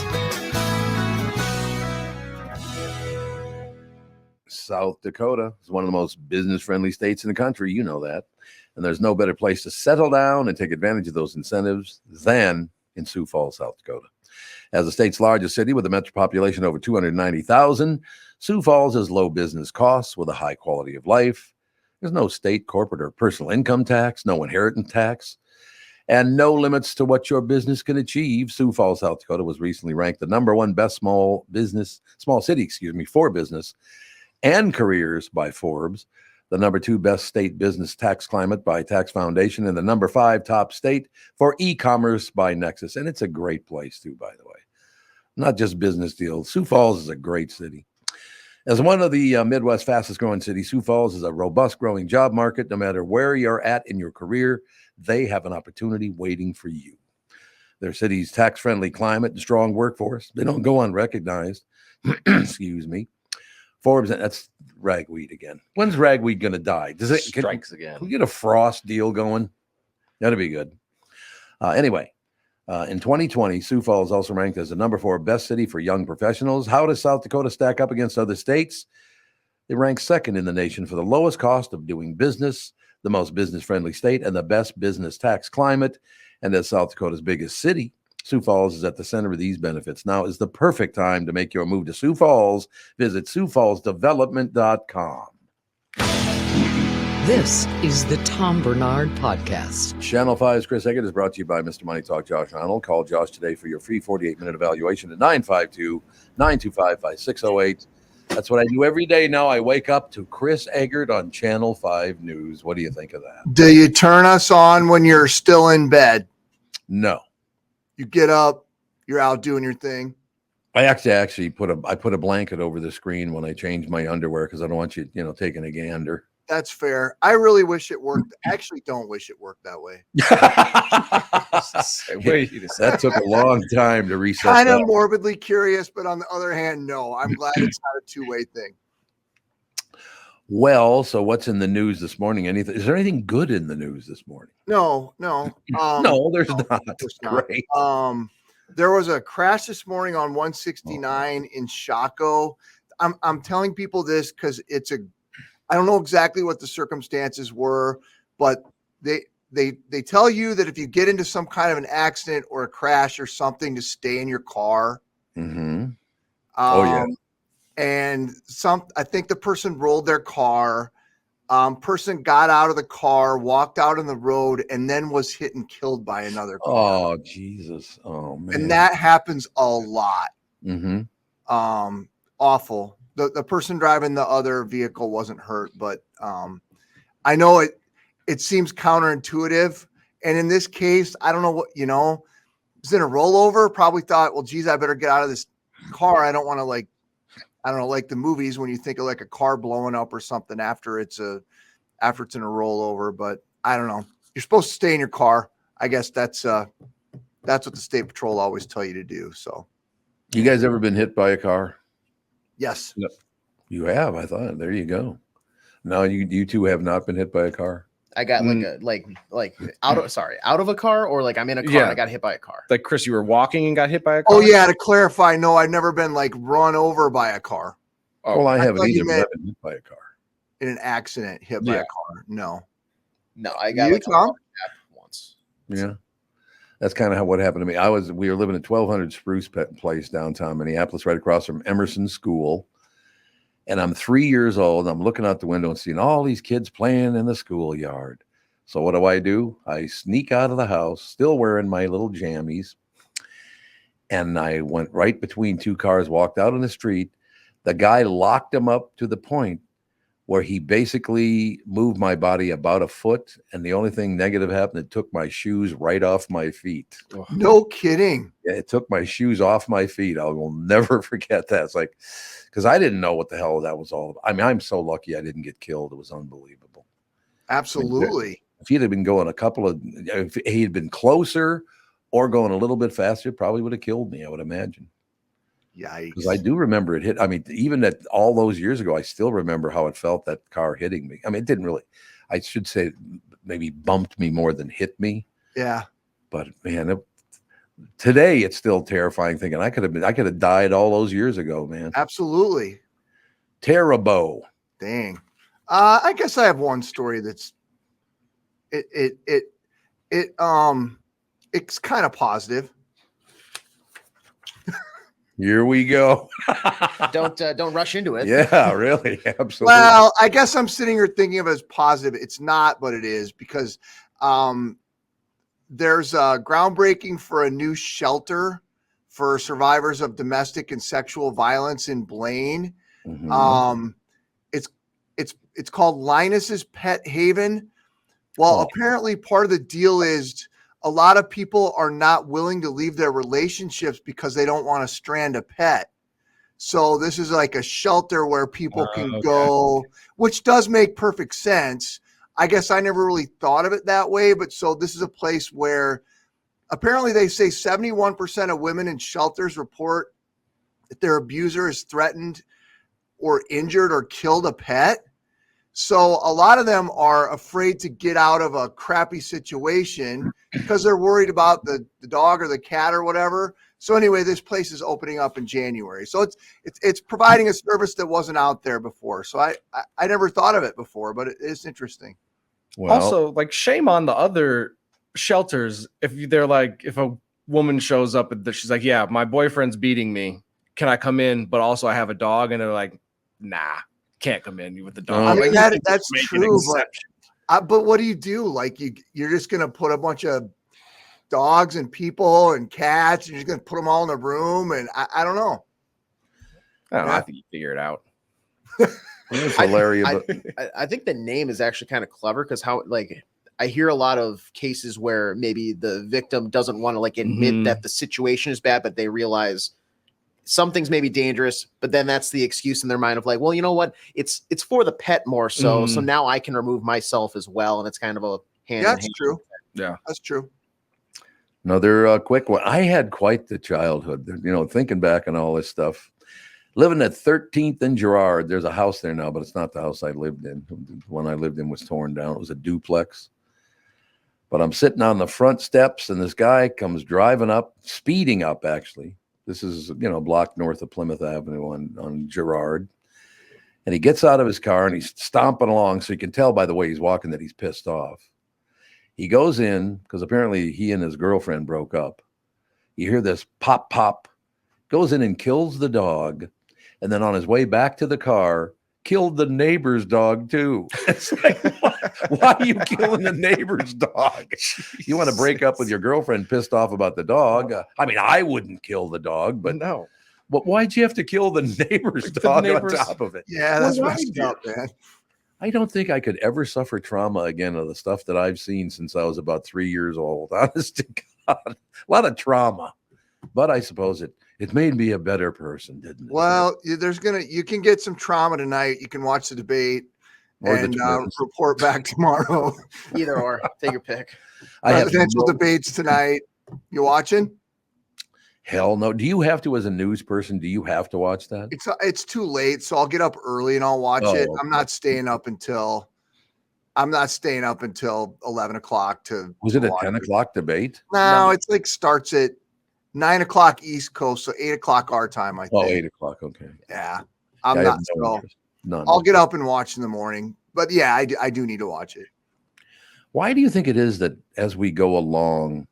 South Dakota is one of the most business-friendly states in the country. You know that. And there's no better place to settle down and take advantage of those incentives than in Sioux Falls, South Dakota. As the state's largest city with a metro population of over 290,000, Sioux Falls has low business costs with a high quality of life. There's no state, corporate, or personal income tax, no inheritance tax, and no limits to what your business can achieve. Sioux Falls, South Dakota was recently ranked the #1 best small city, for business and careers by Forbes, the #2 best state business tax climate by Tax Foundation, and the #5 top state for e-commerce by Nexus. And it's a great place too, by the way. Not just business deals. Sioux Falls is a great city. As one of the Midwest fastest growing cities, Sioux Falls is a robust growing job market. No matter where you're at in your career, they have an opportunity waiting for you. Their city's tax-friendly climate and strong workforce, they don't go unrecognized. Excuse me. Forbes, that's ragweed again. When's ragweed going to die? Strikes again. Can we get a frost deal going? That'd be good. Anyway, in 2020, Sioux Falls also ranked as the #4 best city for young professionals. How does South Dakota stack up against other states? They rank second in the nation for the lowest cost of doing business, the most business-friendly state, and the best business tax climate. And as South Dakota's biggest city, Sioux Falls is at the center of these benefits. Now is the perfect time to make your move to Sioux Falls. Visit SiouxFallsDevelopment.com. This is the Tom Barnard Podcast. Channel 5's Chris Egert is brought to you by Mr. Money Talk Josh Arnold. Call Josh today for your free 48-minute evaluation at 952-925-5608. That's what I do every day now. I wake up to Chris Egert on Channel 5 News. What do you think of that? Do you turn us on when you're still in bed? No. You get up, you're out doing your thing. I actually put a blanket over the screen when I change my underwear because I don't want you, taking a gander. That's fair. I really wish it worked. I actually don't wish it worked that way. That took a long time to reset. Kind of morbidly curious, but on the other hand, no. I'm glad it's not a two-way thing. Well, so what's in the news this morning? Is there anything good in the news this morning? No. No, there's not. There's not. Great. There was a crash this morning on 169 in Shaco. I'm telling people this because I don't know exactly what the circumstances were, but they tell you that if you get into some kind of an accident or a crash or something, to stay in your car. Mm-hmm. And I think the person rolled their car. Person got out of the car, walked out on the road, and then was hit and killed by another car. Oh, Jesus. Oh, man. And that happens a lot. Mm-hmm. Awful. The person driving the other vehicle wasn't hurt, but I know it seems counterintuitive. And in this case, I don't know what, was in a rollover, probably thought, well, geez, I better get out of this car. I don't want to like the movies when you think of like a car blowing up or something after it's in a rollover, but I don't know. You're supposed to stay in your car. I guess that's what the state patrol always tell you to do. So you guys ever been hit by a car? Yes. No. You have. I thought. There you go. No, you two have not been hit by a car. I got out of a car, or like I'm in a car and I got hit by a car. Like Chris, you were walking and got hit by a car? Oh yeah, to clarify, no, I've never been like run over by a car. Oh, well, I haven't either. I've been hit by a car. In an accident, hit by a car. No, I got once. Yeah. That's kind of what happened to me. We were living at 1200 Spruce Place downtown Minneapolis, right across from Emerson School. And I'm 3 years old. I'm looking out the window and seeing all these kids playing in the schoolyard. So what do? I sneak out of the house, still wearing my little jammies. And I went right between two cars, walked out on the street. The guy locked him up to the point where he basically moved my body about a foot, and the only thing negative happened, it took my shoes right off my feet. No kidding. Yeah, it took my shoes off my feet. I will never forget that. It's like, because I didn't know what the hell that was all about. I mean, I'm so lucky I didn't get killed. It was unbelievable. Absolutely. If he'd have been going if he had been closer or going a little bit faster, it probably would have killed me, I would imagine. Yikes. Because I do remember it hit. I mean, even at all those years ago, I still remember how it felt, that car hitting me. I mean, it didn't really, I should say, maybe bumped me more than hit me. Yeah. But man, today it's still terrifying thinking I could have died all those years ago, man. Absolutely. Terrible. Dang. I guess I have one story that's it's kind of positive. Here we go. Don't rush into it. Yeah, really. Absolutely. Well, I guess I'm sitting here thinking of it as positive. It's not, but it is, because there's a groundbreaking for a new shelter for survivors of domestic and sexual violence in Blaine. Mhm. It's called Linus's Pet Haven. Well, apparently part of the deal is a lot of people are not willing to leave their relationships because they don't want to strand a pet. So this is like a shelter where people can go, which does make perfect sense. I guess I never really thought of it that way, but so this is a place where apparently they say 71% of women in shelters report that their abuser has threatened or injured or killed a pet. So a lot of them are afraid to get out of a crappy situation because they're worried about the dog or the cat or whatever. So anyway, this place is opening up in January. So it's providing a service that wasn't out there before. So I never thought of it before, but it is interesting. Well, Also, like, shame on the other shelters if they're like, if a woman shows up and she's like, yeah, my boyfriend's beating me, can I come in? But also I have a dog, and they're like, nah, can't come in with the dog. I mean, Like, that's make an true, exception. but what do you do? Like you're just going to put a bunch of dogs and people and cats, and you're just going to put them all in a room. And I don't know. I don't know. I think you figure it out. it's hilarious. I think the name is actually kind of clever, because how, like, I hear a lot of cases where maybe the victim doesn't want to like admit that the situation is bad, but they realize something's maybe dangerous, but then that's the excuse in their mind of like, well, you know what? It's for the pet more so. So now I can remove myself as well. And it's kind of a hand. Yeah, that's true. Yeah, that's true. Another quick one. I had quite the childhood, thinking back on all this stuff. Living at 13th and Girard. There's a house there now, but it's not the house I lived in. The one I lived in was torn down. It was a duplex. But I'm sitting on the front steps, and this guy comes driving up, speeding up, actually. This is, a block north of Plymouth Avenue on Girard. And he gets out of his car, and he's stomping along, so you can tell by the way he's walking that he's pissed off. He goes in, because apparently he and his girlfriend broke up. You hear this pop, pop. Goes in and kills the dog. And then on his way back to the car, killed the neighbor's dog too. It's like, why are you killing the neighbor's dog? You want to break up with your girlfriend pissed off about the dog? I mean, I wouldn't kill the dog, but no. But why'd you have to kill the neighbor's dog on top of it? Yeah, that's messed up, man. I don't think I could ever suffer trauma again of the stuff that I've seen since I was about 3 years old. Honest to God, a lot of trauma. But I suppose it made me a better person, didn't it? Well, you can get some trauma tonight. You can watch the debate and report back tomorrow. Either or, take your pick. Presidential debates tonight. You watching? Hell no. Do you have to, as a news person, do you have to watch that? It's too late, so I'll get up early and I'll watch it. Okay. I'm not staying up until 11 o'clock to. Was it a 10 o'clock debate? No, it's like starts at 9 o'clock East Coast, so 8 o'clock our time, I think. Oh, 8 o'clock. Okay. Yeah. I'm not. I'll get up and watch in the morning. But yeah, I do need to watch it. Why do you think it is that as we go along,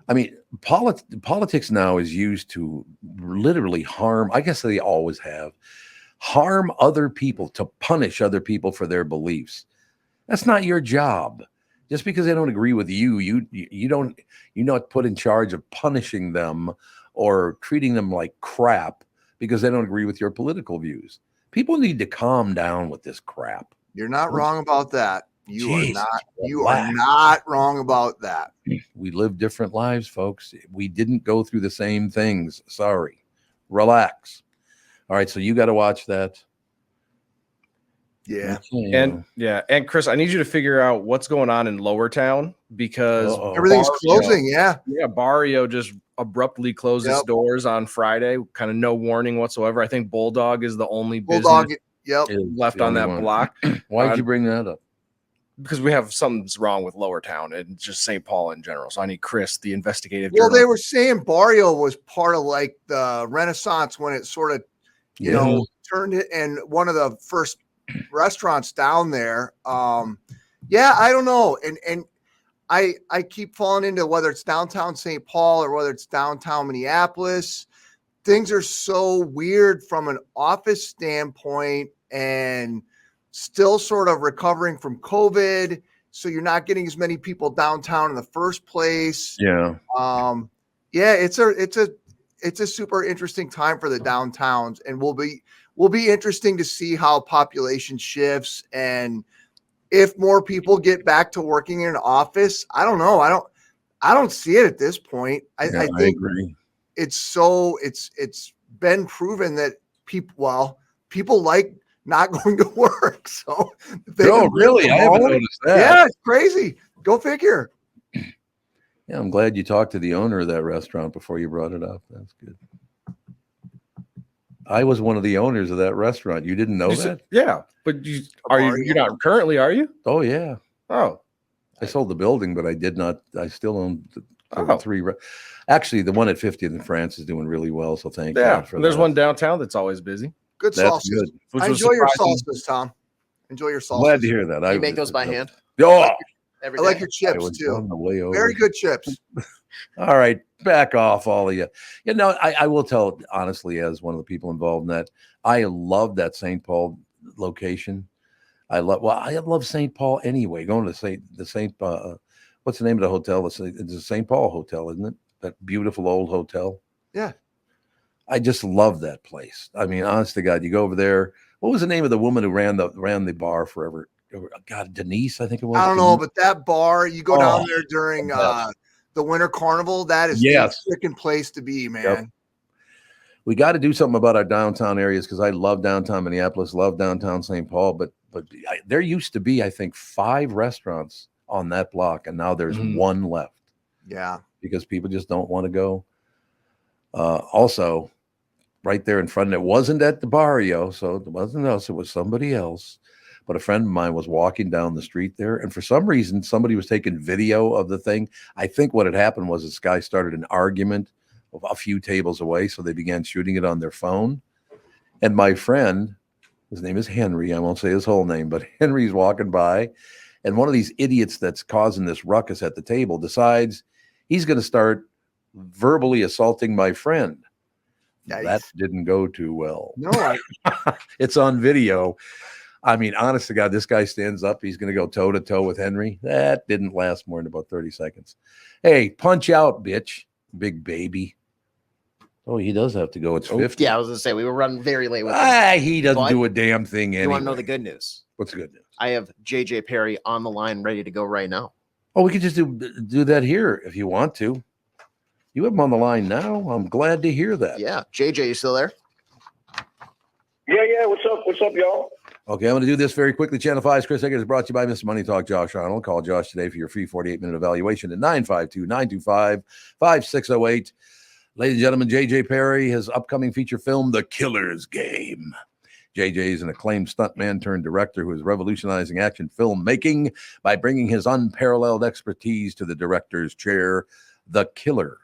I mean, politics now is used to literally harm, I guess they always have, harm other people, to punish other people for their beliefs. That's not your job. Just because they don't agree with you, you're not put in charge of punishing them or treating them like crap because they don't agree with your political views. People need to calm down with this crap. You're not wrong about that. You Jeez, are not wrong about that. We live different lives, folks. We didn't go through the same things. Sorry. Relax. All right, so you got to watch that. Yeah. And Chris, I need you to figure out what's going on in Lower Town because everything's closing. Yeah. Barrio just abruptly closed its doors on Friday, kind of no warning whatsoever. I think Bulldog is the only business left on that block. Why did you bring that up? Because we have something's wrong with Lower Town and just St. Paul in general. So I need Chris, the investigative. Well, they were saying Barrio was part of like the Renaissance when it sort of, you know, turned it, and one of the first restaurants down there. I don't know. And I keep falling into whether it's downtown St. Paul or whether it's downtown Minneapolis. Things are so weird from an office standpoint and still sort of recovering from COVID. So you're not getting as many people downtown in the first place. Yeah. It's a super interesting time for the downtowns, and will be interesting to see how population shifts and if more people get back to working in an office. I don't know. I don't see it at this point. I think I agree. It's been proven that people like not going to work. So really? I haven't noticed that. Yeah, it's crazy. Go figure. Yeah, I'm glad you talked to the owner of that restaurant before you brought it up. That's good. I was one of the owners of that restaurant. You didn't know that? Yeah, but you're not currently, are you? Oh yeah. Oh, I sold the building, but I did not. I still own the three. Actually, the one at 50th in France is doing really well. So thank God for there's that. one downtown that's always busy. Good That's sauces. good. I enjoy your sauces, Tom. Enjoy your sauces. Glad to hear that. You make those by hand? Oh, I like your chips too. On the way over. Very good chips. All right, back off, all of you. You know, I will tell honestly, as one of the people involved in that, I love that St. Paul location. I love St. Paul anyway. Going to the St. What's the name of the hotel? It's the St. Paul Hotel, isn't it? That beautiful old hotel. Yeah. I just love that place. I mean, honest to God, you go over there. What was the name of the woman who ran the bar forever? God, Denise, I think it was. I don't know, but that bar, you go down there during the winter carnival. That is the freaking place to be, man. Yep. We got to do something about our downtown areas because I love downtown Minneapolis, love downtown St. Paul, but there used to be, I think, 5 restaurants on that block, and now there's one left. Yeah, because people just don't want to go. Also, right there in front of it wasn't at the Barrio, so it wasn't us, it was somebody else. But a friend of mine was walking down the street there, and for some reason, somebody was taking video of the thing. I think what had happened was this guy started an argument a few tables away, so they began shooting it on their phone. And my friend, his name is Henry, I won't say his whole name, but Henry's walking by, and one of these idiots that's causing this ruckus at the table decides he's going to start verbally assaulting my friend. Nice. That didn't go too well. No, it's on video. I mean, honest to God, this guy stands up. He's going to go toe to toe with Henry. That didn't last more than about 30 seconds. Hey, punch out, bitch. Big baby. Oh, he does have to go. It's 50. Yeah, I was going to say, we were running very late with him. He doesn't do a damn thing anyway. You want to know the good news? What's the good news? I have JJ Perry on the line ready to go right now. Oh, we could just do that here if you want to. You have him on the line now. I'm glad to hear that. Yeah. JJ, you still there? Yeah. What's up, y'all? Okay, I'm going to do this very quickly. Channel 5's Chris Egert is brought to you by Mr. Money Talk, Josh Arnold. Call Josh today for your free 48-minute evaluation at 952-925-5608. Ladies and gentlemen, JJ Perry, his upcoming feature film, The Killer's Game. JJ is an acclaimed stuntman turned director who is revolutionizing action filmmaking by bringing his unparalleled expertise to the director's chair. The Killer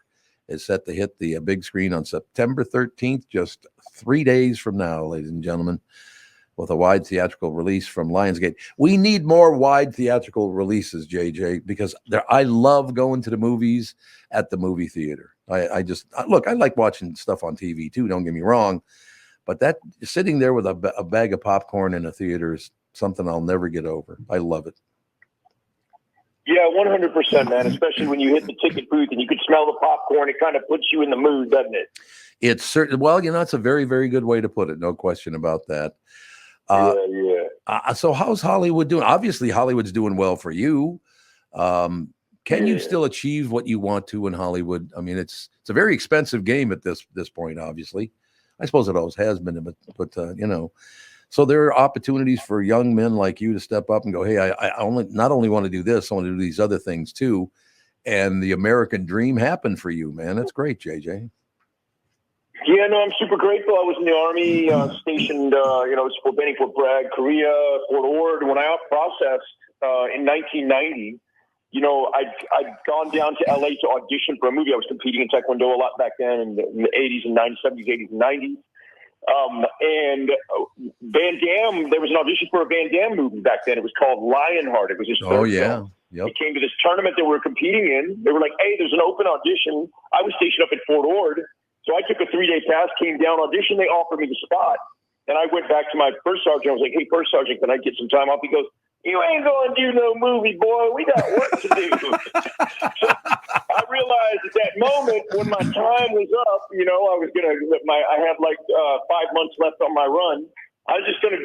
is set to hit the big screen on September 13th, just 3 days from now, ladies and gentlemen, with a wide theatrical release from Lionsgate. We need more wide theatrical releases, JJ, because I love going to the movies at the movie theater. I like watching stuff on TV too, don't get me wrong, but that sitting there with a bag of popcorn in a theater is something I'll never get over. I love it. Yeah, 100%, man. Especially when you hit the ticket booth and you can smell the popcorn, it kind of puts you in the mood, doesn't it? It's certain. Well, it's a very, very good way to put it. No question about that. So how's Hollywood doing? Obviously, Hollywood's doing well for you. Can you still achieve what you want to in Hollywood? I mean, it's a very expensive game at this point, obviously. I suppose it always has been, but so there are opportunities for young men like you to step up and go, hey, I not only want to do this, I want to do these other things too. And the American dream happened for you, man. That's great, JJ. Yeah, no, I'm super grateful. I was in the Army, stationed, Fort Bragg, Korea, Fort Ord. When I out-processed in 1990, I'd gone down to LA to audition for a movie. I was competing in Taekwondo a lot back then in the 80s and 90s, 70s, 80s, and 90s. And Van Damme, there was an audition for a Van Damme movie back then. It was called Lionheart. It was his third film. Yep. He came to this tournament that we were competing in. They were like, hey, there's an open audition. I was stationed up at Fort Ord. So I took a 3-day pass, came down, auditioned. They offered me the spot. And I went back to my first sergeant. I was like, hey, first sergeant, can I get some time off? He goes, you ain't going to do no movie, boy. We got work to do. So I realized at that moment when my time was up, I had like 5 months left on my run. I was just going to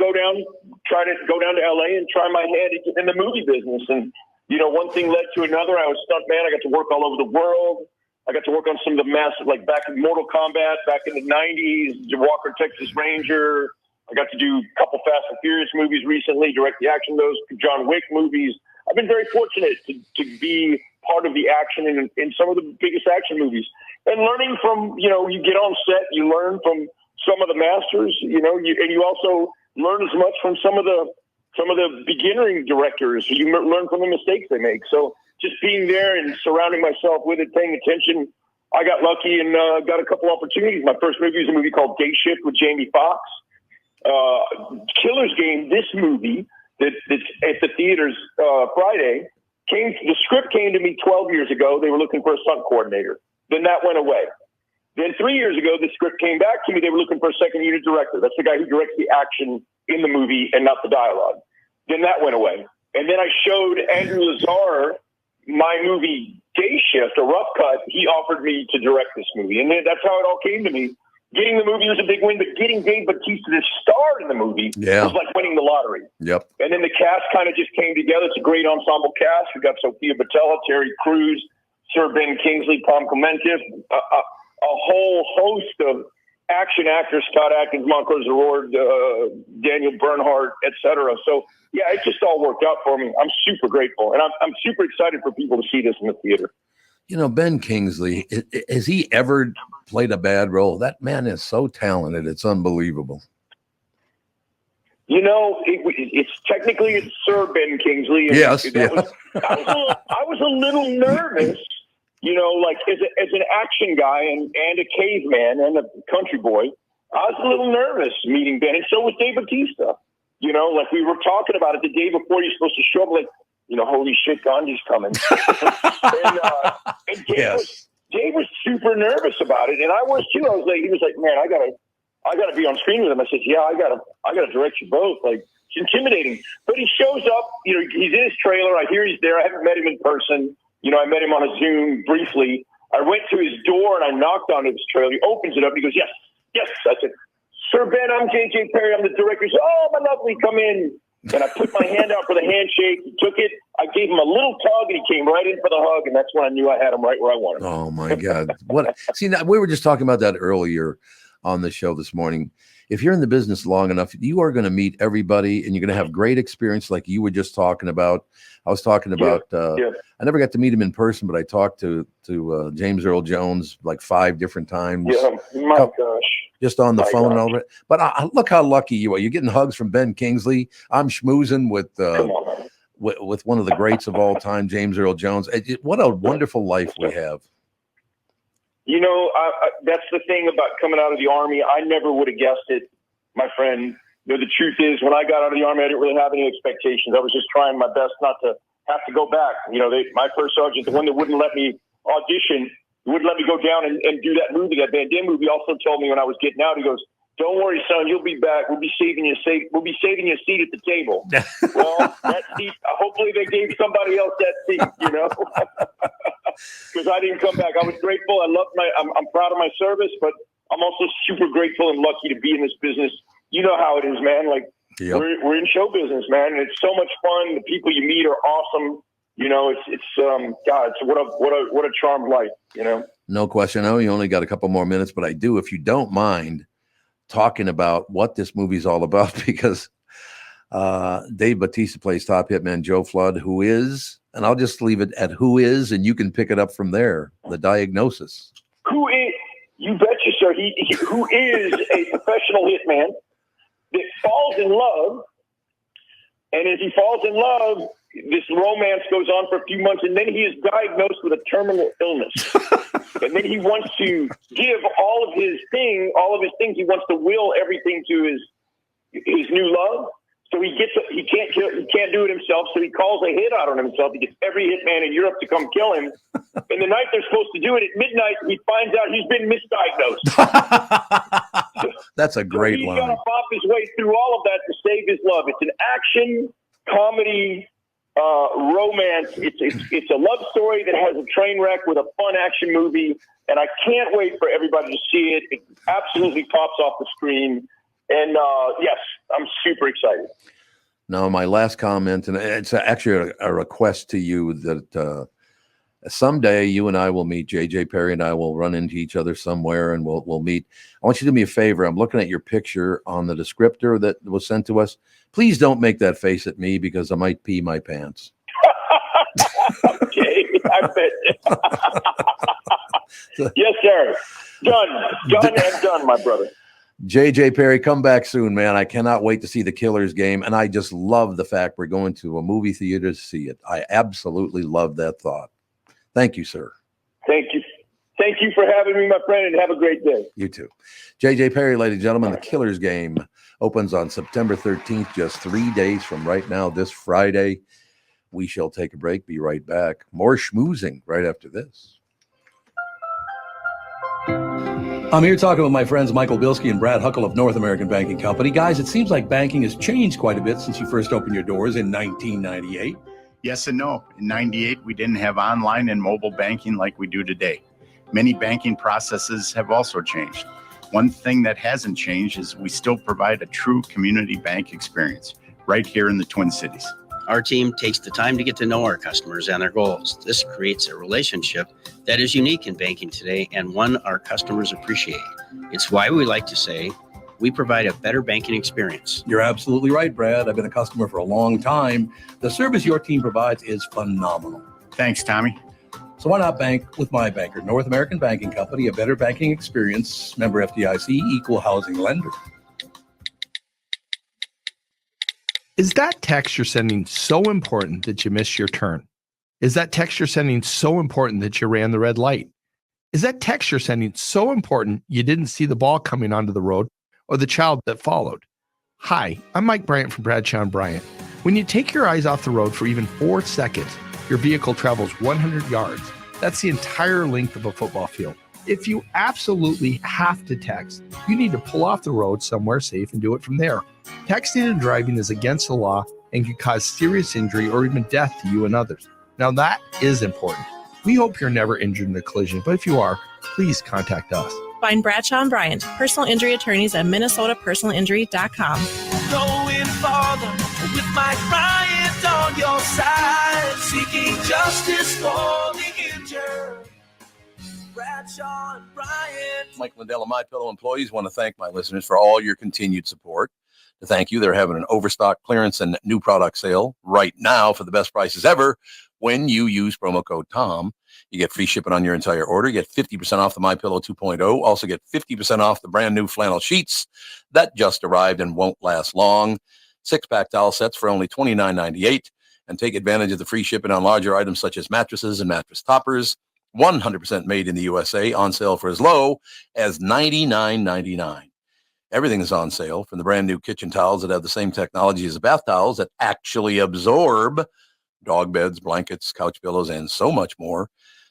try to go down to LA and try my hand in the movie business. And, one thing led to another. I was stuntman. I got to work all over the world. I got to work on some of the massive, like back in Mortal Kombat, back in the 90s, Walker, Texas Ranger. I got to do a couple Fast and Furious movies recently, direct the action, those John Wick movies. I've been very fortunate to be part of the action in some of the biggest action movies. And learning from, you get on set, you learn from some of the masters, and you also learn as much from some of the beginning directors. You learn from the mistakes they make. So just being there and surrounding myself with it, paying attention, I got lucky and got a couple opportunities. My first movie was a movie called Day Shift with Jamie Foxx. Killer's Game, this movie that's at the theaters Friday, the script came to me 12 years ago. They were looking for a stunt coordinator. Then that went away. Then 3 years ago, the script came back to me. They were looking for a second unit director. That's the guy who directs the action in the movie and not the dialogue. Then that went away. And then I showed Andrew Lazar my movie Day Shift, a rough cut. He offered me to direct this movie. And then that's how it all came to me. Getting the movie was a big win, but getting Dave Bautista to star in the movie was like winning the lottery. Yep. And then the cast kind of just came together. It's a great ensemble cast. We got Sofia, Boutella, Terry Crews, Sir Ben Kingsley, Tom Clemente, a whole host of action actors, Scott Adkins, Montrose O'Rourke, Daniel Bernhardt, etc. So, yeah, it just all worked out for me. I'm super grateful, and I'm super excited for people to see this in the theater. Ben Kingsley, has he ever played a bad role? That man is so talented. It's unbelievable. It's technically Sir Ben Kingsley. And yes. I was a little nervous, like as an action guy and a caveman and a country boy. I was a little nervous meeting Ben, and so was Dave Bautista. Like we were talking about it the day before you're supposed to show up, like, holy shit, Gandhi's coming. and Dave was super nervous about it, and I was too. He was like, man, I gotta be on screen with him. I said, yeah, I gotta direct you both. Like, it's intimidating. But he shows up, he's in his trailer. I hear he's there. I haven't met him in person. I met him on a Zoom briefly. I went to his door and I knocked on his trailer. He opens it up. He goes, yes. I said, Sir Ben, I'm JJ Perry. I'm the director. He said, oh, my lovely, come in. And I put my hand out for the handshake. He took it. I gave him a little tug, and he came right in for the hug. And that's when I knew I had him right where I wanted him. Oh my God! See, we were just talking about that earlier on the show this morning. If you're in the business long enough, you are going to meet everybody, and you're going to have great experience, like you were just talking about. I was talking about. I never got to meet him in person, but I talked to James Earl Jones like 5 different times. Yeah, my gosh. Just on the phone and all that. But look how lucky you are. You're getting hugs from Ben Kingsley. I'm schmoozing with one of the greats of all time, James Earl Jones. What a wonderful life we have. That's the thing about coming out of the Army. I never would have guessed it, my friend. The truth is, when I got out of the Army, I didn't really have any expectations. I was just trying my best not to have to go back. My first sergeant, the one that wouldn't let me audition, wouldn't let me go down and do that movie, that Van Damme movie, also told me when I was getting out, he goes, don't worry, son, you'll be back. We'll be saving you a seat at the table. Well, that seat, hopefully they gave somebody else that seat, because I didn't come back. I was grateful. I'm proud of my service, but I'm also super grateful and lucky to be in this business. You know how it is, man. Like, Yep. we're in show business, man, and it's so much fun. The people you meet are awesome. God, it's what a charmed life, No question. I know you only got a couple more minutes, but I do, if you don't mind, talking about what this movie's all about, because Dave Bautista plays top hitman Joe Flood, who is, and I'll just leave it at who is, and you can pick it up from there. The diagnosis. Who is? You betcha, sir. Who is a professional hitman that falls in love, and as he falls in love, this romance goes on for a few months, and then he is diagnosed with a terminal illness. And then he wants to give all of his things. He wants to will everything to his new love. So he can't do it himself. So he calls a hit out on himself. He gets every hitman in Europe to come kill him. And the night they're supposed to do it, at midnight, he finds out he's been misdiagnosed. That's a great He's line. got to bop his way through all of that to save his love. It's an action comedy romance. It's a love story that has a train wreck with a fun action movie, and I can't wait for everybody to see it. It absolutely pops off the screen, and yes, I'm super excited. Now, my last comment, and it's actually a request to you that someday you and I will meet. JJ Perry and I will run into each other somewhere, and we'll meet. I want you to do me a favor. I'm looking at your picture on the descriptor that was sent to us. Please don't make that face at me, because I might pee my pants. Okay, I bet. Yes, sir. Done and done, my brother. JJ Perry, come back soon, man. I cannot wait to see the Killers game, and I just love the fact we're going to a movie theater to see it. I absolutely love that thought. Thank you, sir. Thank you. Thank you for having me, my friend, and have a great day. You too. JJ Perry, ladies and gentlemen, the Killers game opens on September 13th, just 3 days from right now, this Friday. We shall take a break, be right back. More schmoozing right after this. I'm here talking with my friends Michael Bilski and Brad Huckle of North American Banking Company. Guys, it seems like banking has changed quite a bit since you first opened your doors in 1998. Yes and no. In 98, we didn't have online and mobile banking like we do today. Many banking processes have also changed. One thing that hasn't changed is we still provide a true community bank experience right here in the Twin Cities. Our team takes the time to get to know our customers and their goals. This creates a relationship that is unique in banking today and one our customers appreciate. It's why we like to say we provide a better banking experience. You're absolutely right, Brad. I've been a customer for a long time. The service your team provides is phenomenal. Thanks, Tommy. So why not bank with my banker, North American Banking Company, a better banking experience, member FDIC, equal housing lender. Is that text you're sending so important that you missed your turn? Is that text you're sending so important that you ran the red light? Is that text you're sending so important you didn't see the ball coming onto the road or the child that followed? Hi, I'm Mike Bryant from Bradshaw and Bryant. When you take your eyes off the road for even 4 seconds, your vehicle travels 100 yards. That's the entire length of a football field. If you absolutely have to text, you need to pull off the road somewhere safe and do it from there. Texting and driving is against the law and can cause serious injury or even death to you and others. Now that is important. We hope you're never injured in a collision, but if you are, please contact us. Find Bradshaw and Bryant, personal injury attorneys at minnesotapersonalinjury.com. Going farther with Mike Bryant on your side, seeking justice for the injured. Bradshaw and Bryant. Mike Lindell of MyPillow employees want to thank my listeners for all your continued support. To thank you, they're having an overstock clearance and new product sale right now for the best prices ever. When you use promo code TOM, you get free shipping on your entire order. You get 50% off the MyPillow 2.0. Also get 50% off the brand new flannel sheets that just arrived and won't last long. 6-pack towel sets for only $29.98. And take advantage of the free shipping on larger items such as mattresses and mattress toppers. 100% made in the USA, on sale for as low as $99.99. Everything is on sale, from the brand new kitchen towels that have the same technology as the bath towels that actually absorb dog beds, blankets, couch pillows, and so much more,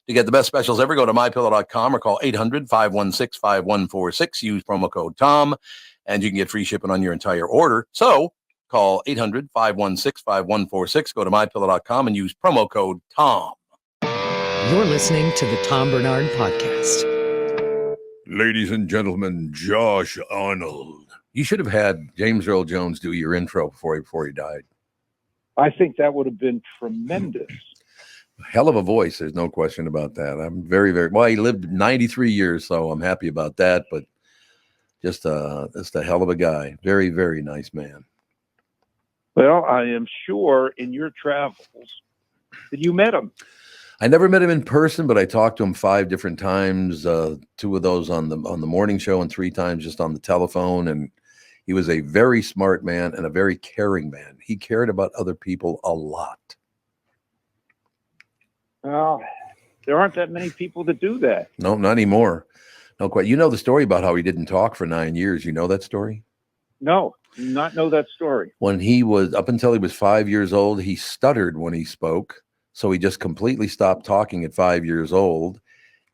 To get the best specials ever, go to mypillow.com or call 800-516-5146. Use promo code TOM, and you can get free shipping on your entire order. So call 800-516-5146. Go to mypillow.com and use promo code TOM. You're listening to the Tom Barnard Podcast. Ladies and gentlemen, Josh Arnold. You should have had James Earl Jones do your intro before he died. I think that would have been tremendous. Hell of a voice. There's no question about that. I'm very, very well. He lived 93 years, so I'm happy about that. But just a hell of a guy. Very, very nice man. Well, I am sure in your travels that you met him. I never met him in person, but I talked to him 5 different times. 2 of those on the morning show, and 3 times just on the telephone. And he was a very smart man and a very caring man. He cared about other people a lot. Well, there aren't that many people that do that. No, not anymore. No, quite. You know the story about how he didn't talk for 9 years. You know that story? No, do not know that story. When he was, up until he was 5 years old, he stuttered when he spoke. So he just completely stopped talking at 5 years old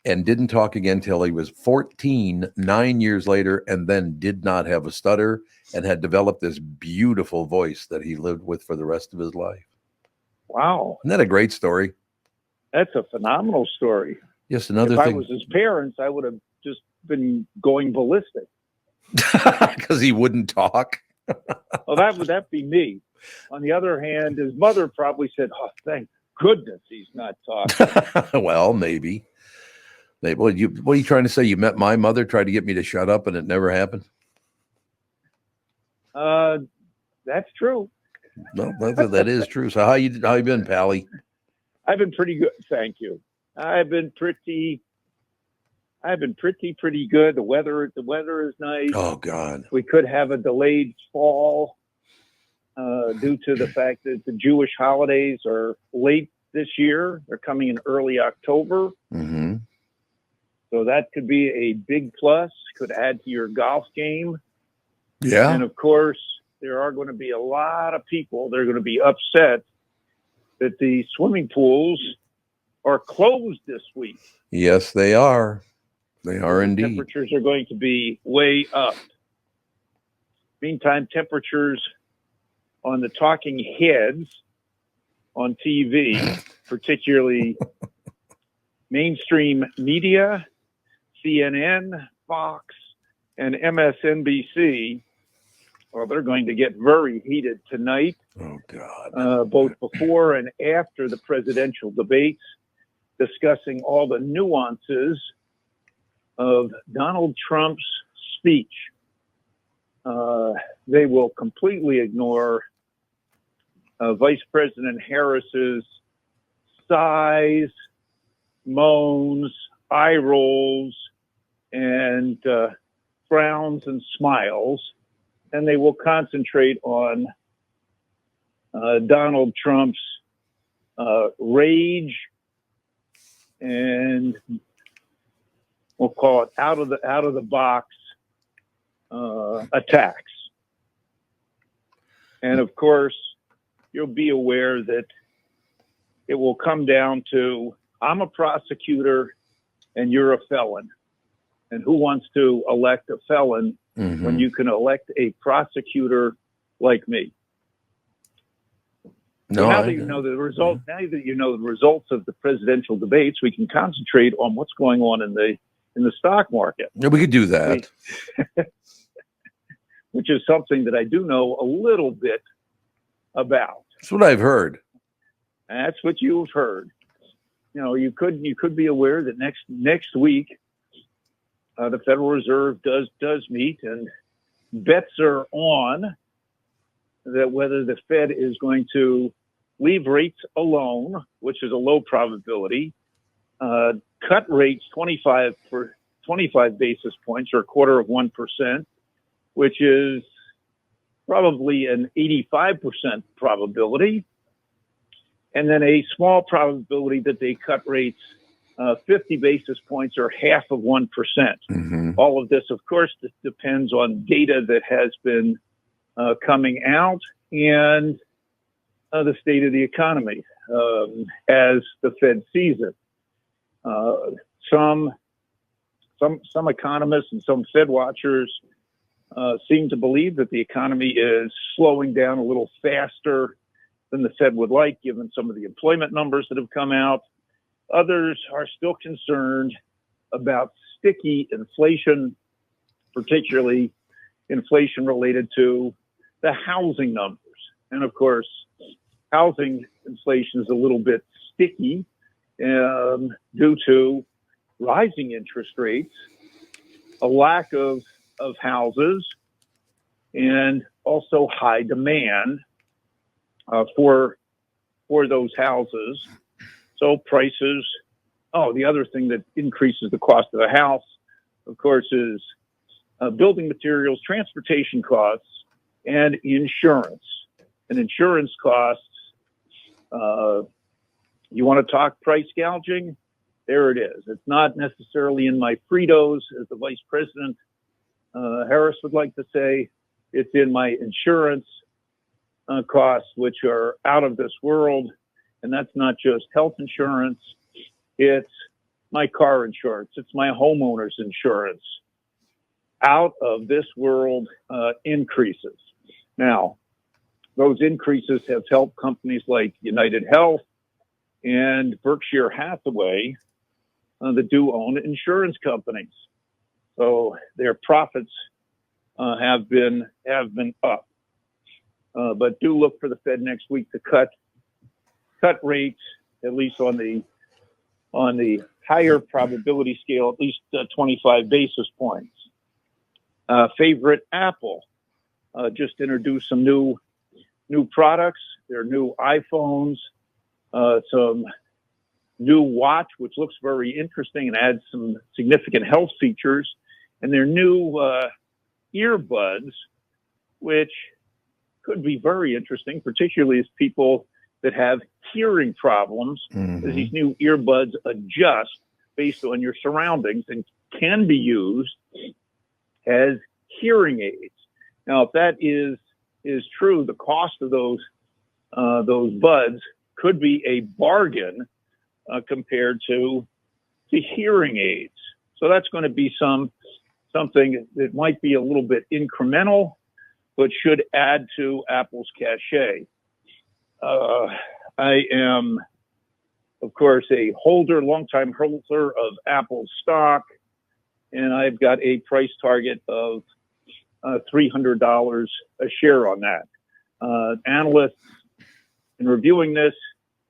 and didn't talk again till he was 14, 9 years later, and then did not have a stutter and had developed this beautiful voice that he lived with for the rest of his life. Wow. Isn't that a great story? That's a phenomenal story. Just another if thing. I was his parents, I would have just been going ballistic. Because he wouldn't talk. Well, that be me. On the other hand, his mother probably said, "Oh, thank goodness he's not talking." Well, maybe. What are you trying to say? You met my mother, tried to get me to shut up, and it never happened? That's true. No, that is true. So how you been, Pally? I've been pretty good, thank you. I've been pretty good. The weather is nice. Oh God. We could have a delayed fall due to the fact that the Jewish holidays are late this year. They're coming in early October. Mm-hmm. So that could be a big plus, could add to your golf game. Yeah. And of course, there are going to be a lot of people. They're going to be upset that the swimming pools are closed this week. Yes, they are. They are indeed. Temperatures are going to be way up. Meantime, temperatures on the talking heads on TV, particularly mainstream media, CNN, Fox, and MSNBC, well, they're going to get very heated tonight. Oh, God. Both before and after the presidential debates, discussing all the nuances of Donald Trump's speech. They will completely ignore Vice President Harris's sighs, moans, eye rolls, and frowns and smiles, and they will concentrate on Donald Trump's rage and we'll call it out of the box attacks. And of course, you'll be aware that it will come down to, I'm a prosecutor and you're a felon. And who wants to elect a felon when you can elect a prosecutor like me? No, so now that you know the result, now that you know the results of the presidential debates, we can concentrate on what's going on in the stock market. Yeah, we could do that. Which is something that I do know a little bit about. That's what I've heard. And that's what you've heard. You know, you could be aware that next week the Federal Reserve does meet, and bets are on that whether the Fed is going to leave rates alone, which is a low probability, cut rates 25 basis points or 0.25%, which is probably an 85% probability, and then a small probability that they cut rates 50 basis points or 0.5%. Mm-hmm. All of this, of course, depends on data that has been coming out and the state of the economy as the Fed sees it. Some economists and some Fed watchers seem to believe that the economy is slowing down a little faster than the Fed would like, given some of the employment numbers that have come out. Others are still concerned about sticky inflation, particularly inflation related to the housing numbers. And of course, housing inflation is a little bit sticky due to rising interest rates, a lack of houses, and also high demand for those houses. So prices, the other thing that increases the cost of the house, of course, is building materials, transportation costs, and insurance. And insurance costs, you want to talk price gouging? There it is. It's not necessarily in my Fritos, as the Vice President Harris would like to say. It's in my insurance costs, which are out of this world. And that's not just health insurance. It's my car insurance. It's my homeowner's insurance. Out of this world increases. Now, those increases have helped companies like United Health and Berkshire Hathaway that do own insurance companies. So their profits have been up. But do look for the Fed next week to cut rates, at least on the higher probability scale, at least 25 basis points. Favorite Apple just introduced some new products. Their new iPhones, some new watch, which looks very interesting and adds some significant health features, and their new earbuds, which could be very interesting, particularly as people that have hearing problems, as these new earbuds adjust based on your surroundings and can be used as hearing aids. Now, if that is true, the cost of those buds could be a bargain compared to hearing aids. So that's going to be something that might be a little bit incremental, but should add to Apple's cachet. I am, of course, a longtime holder of Apple stock, and I've got a price target of $300 a share on that. Analysts, in reviewing this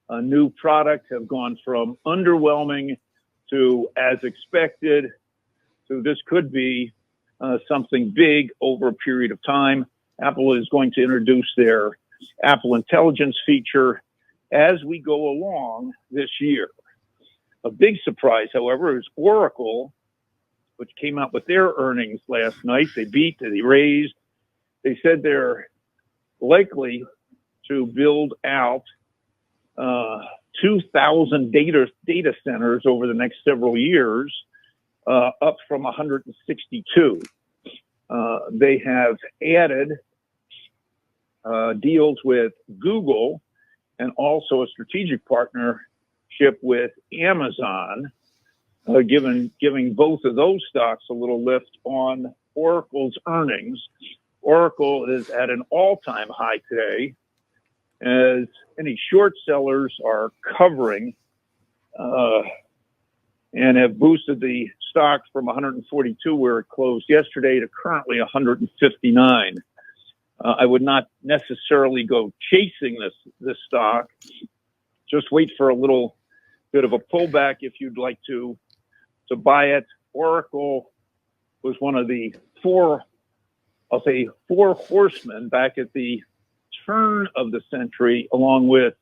new product, have gone from underwhelming to as expected. So this could be something big over a period of time. Apple is going to introduce their Apple Intelligence feature as we go along this year. A big surprise, however, is Oracle, which came out with their earnings last night. They beat, they raised. They said they're likely to build out 2,000 data centers over the next several years, up from 162. They have added deals with Google and also a strategic partnership with Amazon, giving both of those stocks a little lift on Oracle's earnings. Oracle is at an all-time high today, as any short sellers are covering and have boosted the stock from 142, where it closed yesterday, to currently 159. I would not necessarily go chasing this stock. Just wait for a little bit of a pullback if you'd like to buy it. Oracle was one of the four horsemen back at the turn of the century, along with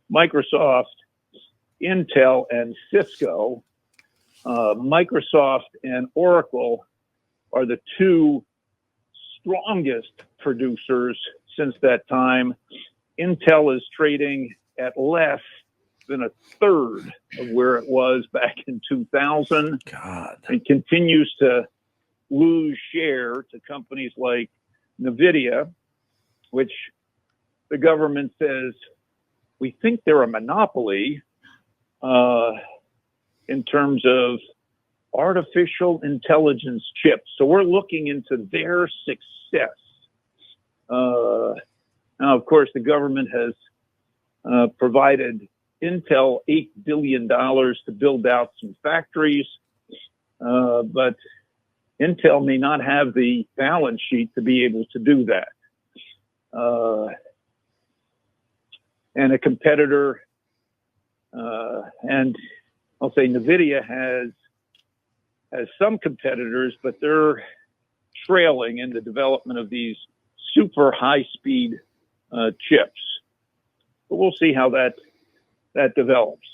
Microsoft, Intel, and Cisco. Microsoft and Oracle are the two strongest producers since that time. Intel is trading at less than a third of where it was back in 2000. God. And continues to lose share to companies like NVIDIA, which the government says, we think they're a monopoly. in terms of artificial intelligence chips. So we're looking into their success. Now, of course, the government has provided Intel $8 billion to build out some factories, but Intel may not have the balance sheet to be able to do that. And a competitor, and I'll say NVIDIA has some competitors, but they're trailing in the development of these super high-speed chips. But we'll see how that develops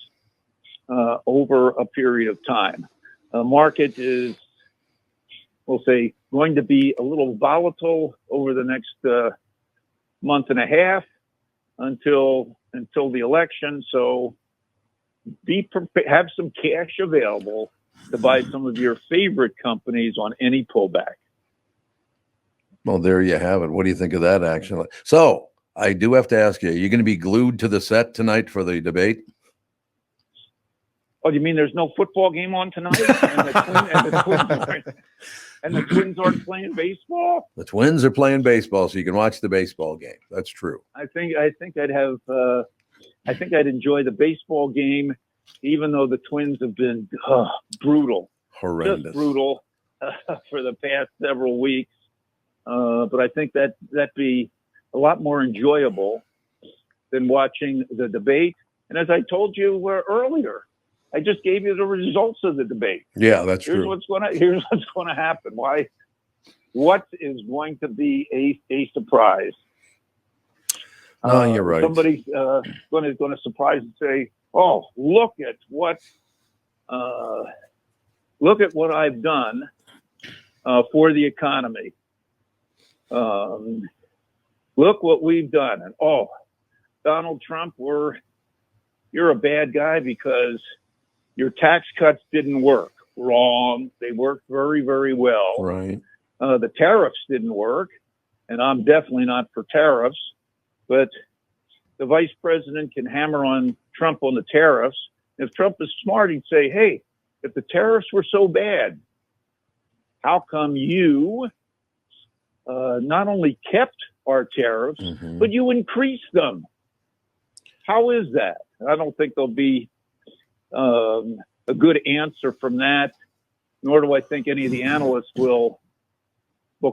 over a period of time. The market is, we'll say, going to be a little volatile over the next month and a half until the election. So be prepared, have some cash available to buy some of your favorite companies on any pullback. Well, there you have it. What do you think of that action? So I do have to ask you, are you going to be glued to the set tonight for the debate? Oh, you mean there's no football game on tonight? And the Twins aren't playing baseball? The Twins are playing baseball, so you can watch the baseball game. That's true. I think I'd have I think I'd enjoy the baseball game, even though the Twins have been brutal. Horrendous. Just brutal for the past several weeks. But I think that'd be a lot more enjoyable than watching the debate. And as I told you earlier, I just gave you the results of the debate. Yeah, that's Here's true. Here's what's going to happen. What is going to be a surprise? No, you're right. Somebody's going to surprise and say, "Oh, look at what I've done for the economy. Look what we've done." And Donald Trump, you're a bad guy because your tax cuts didn't work. Wrong. They worked very, very well. Right. The tariffs didn't work, and I'm definitely not for tariffs. But the vice president can hammer on Trump on the tariffs. If Trump is smart, he'd say, "Hey, if the tariffs were so bad, how come you not only kept our tariffs, but you increased them? How is that?" I don't think there'll be a good answer from that, nor do I think any of the analysts will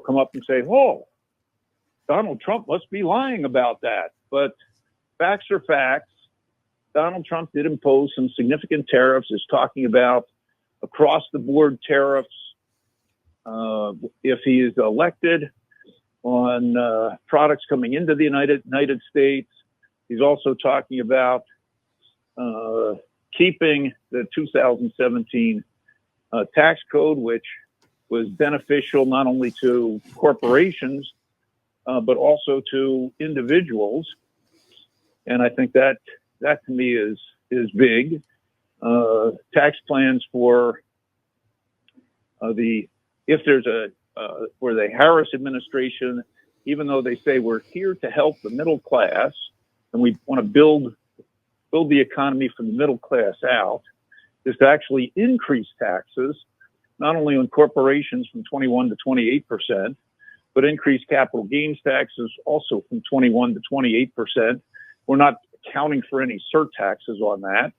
come up and say, "Oh, Donald Trump must be lying about that." But facts are facts. Donald Trump did impose some significant tariffs. Is talking about across-the-board tariffs if he is elected on products coming into the United States. He's also talking about keeping the 2017 tax code, which was beneficial not only to corporations, but also to individuals. And I think that to me is big. Tax plans for for the Harris administration, even though they say we're here to help the middle class and we want to build the economy from the middle class out, is to actually increase taxes, not only on corporations from 21 to 28%, but increase capital gains taxes also from 21 to 28%. We're not accounting for any surtaxes on that.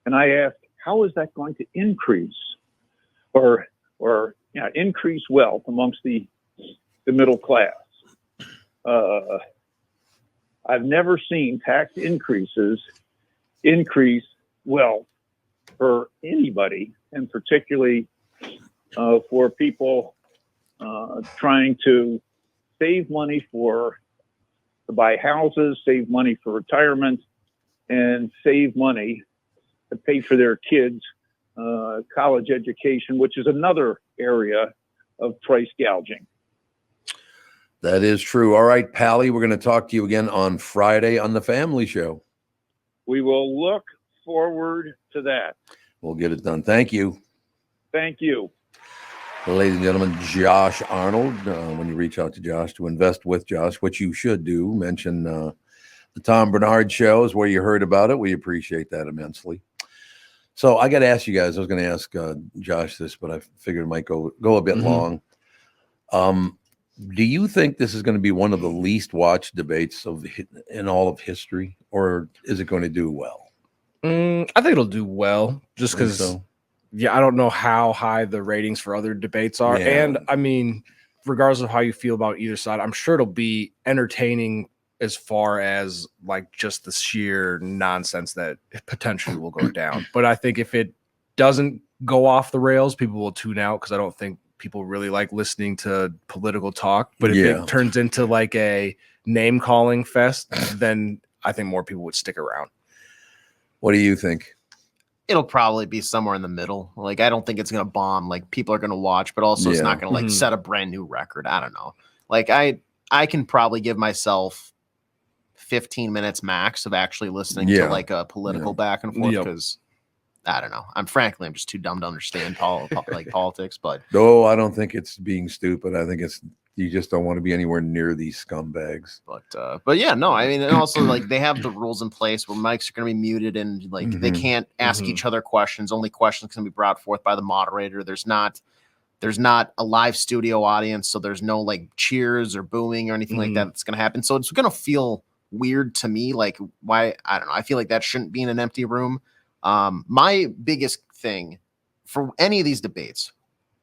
And I asked, how is that going to increase or increase wealth amongst the middle class? I've never seen tax increases increase wealth for anybody, and particularly for people trying to save money to buy houses, save money for retirement, and save money to pay for their kids' college education, which is another area of price gouging. That is true. All right, Pally, we're going to talk to you again on Friday on the Family Show. We will look forward to that. We'll get it done. Thank you. Thank you. Ladies and gentlemen, Josh Arnold. When you reach out to Josh to invest with Josh, what you should do, mention the Tom Barnard Show is where you heard about it. We appreciate that immensely. So I got to ask you guys. I was going to ask Josh this, but I figured it might go a bit long. Do you think this is going to be one of the least watched debates in all of history, or is it going to do well? I think it'll do well, just because. Yeah, I don't know how high the ratings for other debates are, and I mean, regardless of how you feel about either side, I'm sure it'll be entertaining as far as like just the sheer nonsense that potentially will go down. But I think if it doesn't go off the rails, people will tune out, because I don't think people really like listening to political talk. But if it turns into like a name calling fest, then I think more people would stick around. What do you think? It'll probably be somewhere in the middle. Like, I don't think it's going to bomb. Like, people are going to watch, but also it's not going to like set a brand new record. I don't know. Like, I can probably give myself 15 minutes max of actually listening to like a political back and forth, because I don't know. I'm just too dumb to understand politics. But no, I don't think it's being stupid. I think you just don't want to be anywhere near these scumbags. But yeah, no, I mean, and also like they have the rules in place where mics are going to be muted, and like they can't ask each other questions. Only questions can be brought forth by the moderator. There's not a live studio audience, so there's no like cheers or booing or anything like that that's going to happen. So it's going to feel weird to me. Like, why? I don't know. I feel like that shouldn't be in an empty room. My biggest thing for any of these debates,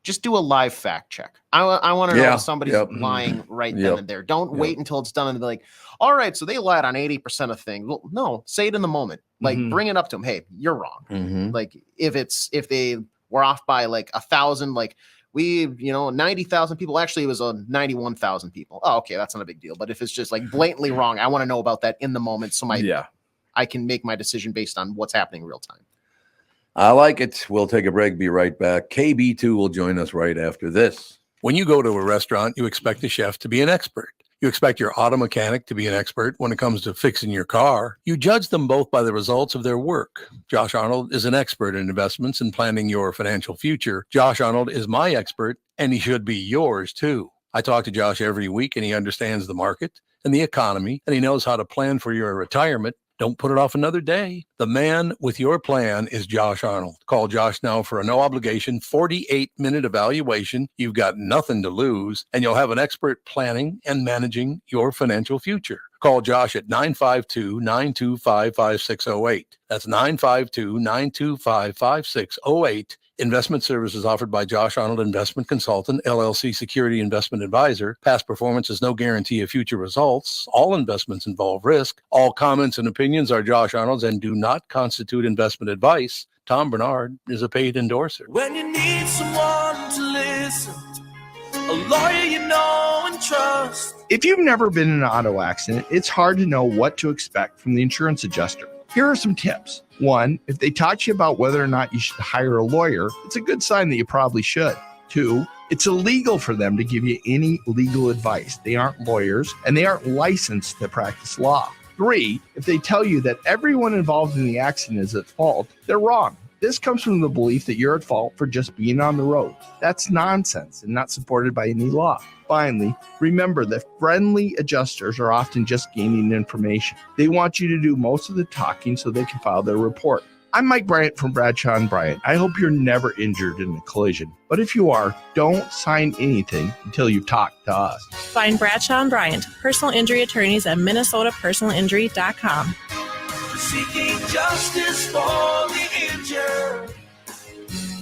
just do a live fact check. I want to know if somebody's lying right then and there. Don't wait until it's done and be like, all right, so they lied on 80% of things. Well, no, say it in the moment. Like, bring it up to them. Hey, you're wrong. Like, if they were off by like 1,000, like 90,000 people, actually it was 91,000 people. Oh, okay, that's not a big deal. But if it's just like blatantly wrong, I want to know about that in the moment, so I can make my decision based on what's happening real time. I like it. We'll take a break. Be right back. KB2 will join us right after this. When you go to a restaurant, you expect the chef to be an expert. You expect your auto mechanic to be an expert when it comes to fixing your car. You judge them both by the results of their work. Josh Arnold is an expert in investments and planning your financial future. Josh Arnold is my expert, and he should be yours too. I talk to Josh every week, and he understands the market and the economy, and he knows how to plan for your retirement. Don't put it off another day. The man with your plan is Josh Arnold. Call Josh now for a no-obligation 48-minute evaluation. You've got nothing to lose, and you'll have an expert planning and managing your financial future. Call Josh at 952-925-5608. That's 952-925-5608. Investment services offered by Josh Arnold Investment Consultant, LLC Security Investment Advisor. Past performance is no guarantee of future results. All investments involve risk. All comments and opinions are Josh Arnold's and do not constitute investment advice. Tom Barnard is a paid endorser. When you need someone to listen, a lawyer you know and trust. If you've never been in an auto accident, it's hard to know what to expect from the insurance adjuster. Here are some tips. 1, if they talk to you about whether or not you should hire a lawyer, it's a good sign that you probably should. 2, it's illegal for them to give you any legal advice. They aren't lawyers, and they aren't licensed to practice law. 3, if they tell you that everyone involved in the accident is at fault, they're wrong. This comes from the belief that you're at fault for just being on the road. That's nonsense and not supported by any law. Finally, remember that friendly adjusters are often just gaining information. They want you to do most of the talking so they can file their report. I'm Mike Bryant from Bradshaw & Bryant. I hope you're never injured in a collision. But if you are, don't sign anything until you've talked to us. Find Bradshaw & Bryant, personal injury attorneys at minnesotapersonalinjury.com. Seeking justice for the injured.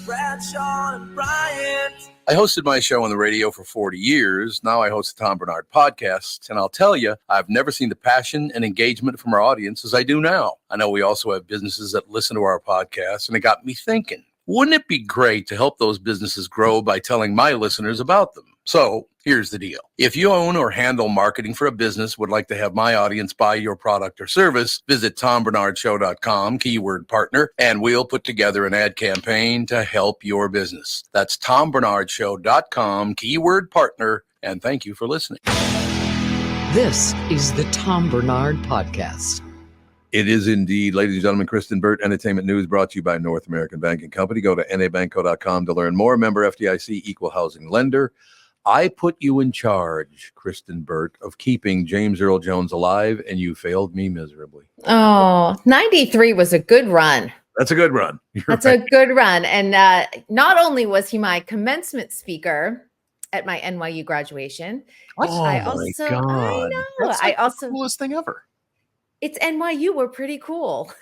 Bradshaw and Bryant. I hosted my show on the radio for 40 years. Now I host the Tom Barnard Podcast. And I'll tell you, I've never seen the passion and engagement from our audience as I do now. I know we also have businesses that listen to our podcast, and it got me thinking, wouldn't it be great to help those businesses grow by telling my listeners about them? So here's the deal. If you own or handle marketing for a business, would like to have my audience buy your product or service, visit TomBarnardShow.com, keyword partner, and we'll put together an ad campaign to help your business. That's TomBarnardShow.com, keyword partner, and thank you for listening. This is the Tom Barnard Podcast. It is indeed, ladies and gentlemen. Kristen Burt, Entertainment News, brought to you by North American Banking Company. Go to nabanco.com to learn more. Member FDIC, equal housing lender. I put you in charge, Kristen Burt, of keeping James Earl Jones alive, and you failed me miserably. Oh, 93 was a good run. That's a good run. That's a good run. And not only was he my commencement speaker at my NYU graduation, I also, God. I know. That's like the coolest thing ever. It's NYU. We're pretty cool.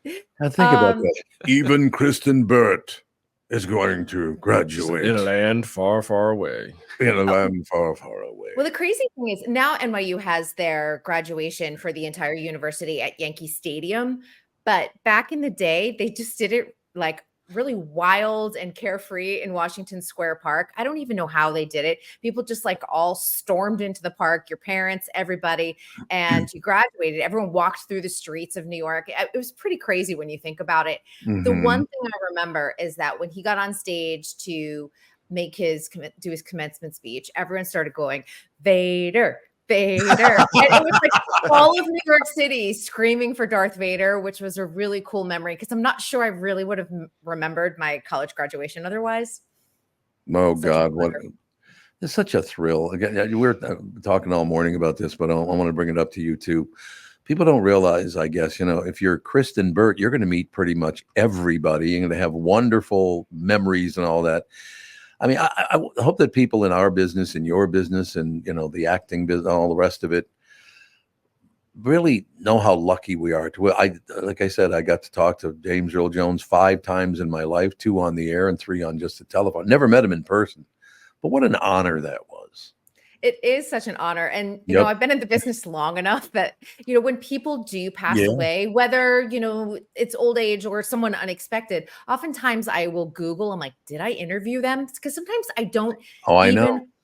Now think about that. Even Kristen Burt is going to graduate in a land far, far away. In a land far, far away. Well, the crazy thing is now NYU has their graduation for the entire university at Yankee Stadium. But back in the day, they just did it like really wild and carefree in Washington Square Park. I don't even know how they did it. People just like all stormed into the park, your parents, everybody, and you graduated. Everyone walked through the streets of New York. It was pretty crazy when you think about it. Mm-hmm. The one thing I remember is that when he got on stage to make do his commencement speech, everyone started going, Vader, Vader. And it was like all of New York City screaming for Darth Vader, which was a really cool memory because I'm not sure I really would have remembered my college graduation otherwise. Oh God, what it's such a thrill. Again, we're talking all morning about this, but I want to bring it up to you too. People don't realize, I guess, if you're Kristen Burt, you're going to meet pretty much everybody. You're going to have wonderful memories and all that. I mean, I hope that people in our business, in your business, and the acting business, all the rest of it, really know how lucky we are. Like I said, I got to talk to James Earl Jones 5 times in my life, 2 on the air and 3 on just the telephone. Never met him in person, but what an honor that was. It is such an honor. And, you know, I've been in the business long enough that, when people do pass away, whether, it's old age or someone unexpected, oftentimes I will Google, I'm like, did I interview them? Because sometimes I don't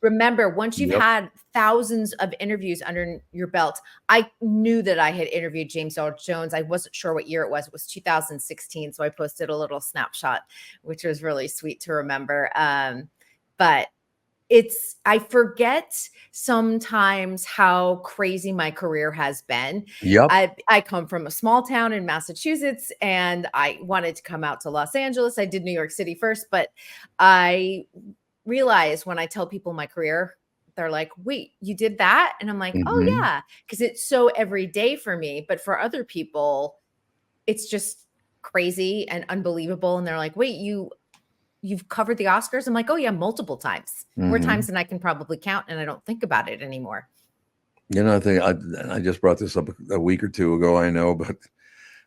remember. Once you've had thousands of interviews under your belt, I knew that I had interviewed James Earl Jones. I wasn't sure what year it was. It was 2016. So I posted a little snapshot, which was really sweet to remember. But I forget sometimes how crazy my career has been. I come from a small town in Massachusetts and I wanted to come out to Los Angeles. I did New York City first, but I realize when I tell people my career, they're like, wait, you did that? And I'm like, oh yeah, because it's so everyday for me. But for other people, it's just crazy and unbelievable. And they're like, wait, you've covered the Oscars? I'm like, oh yeah, multiple times, more times than I can probably count. And I don't think about it anymore. I think I just brought this up a week or 2 ago, I know, but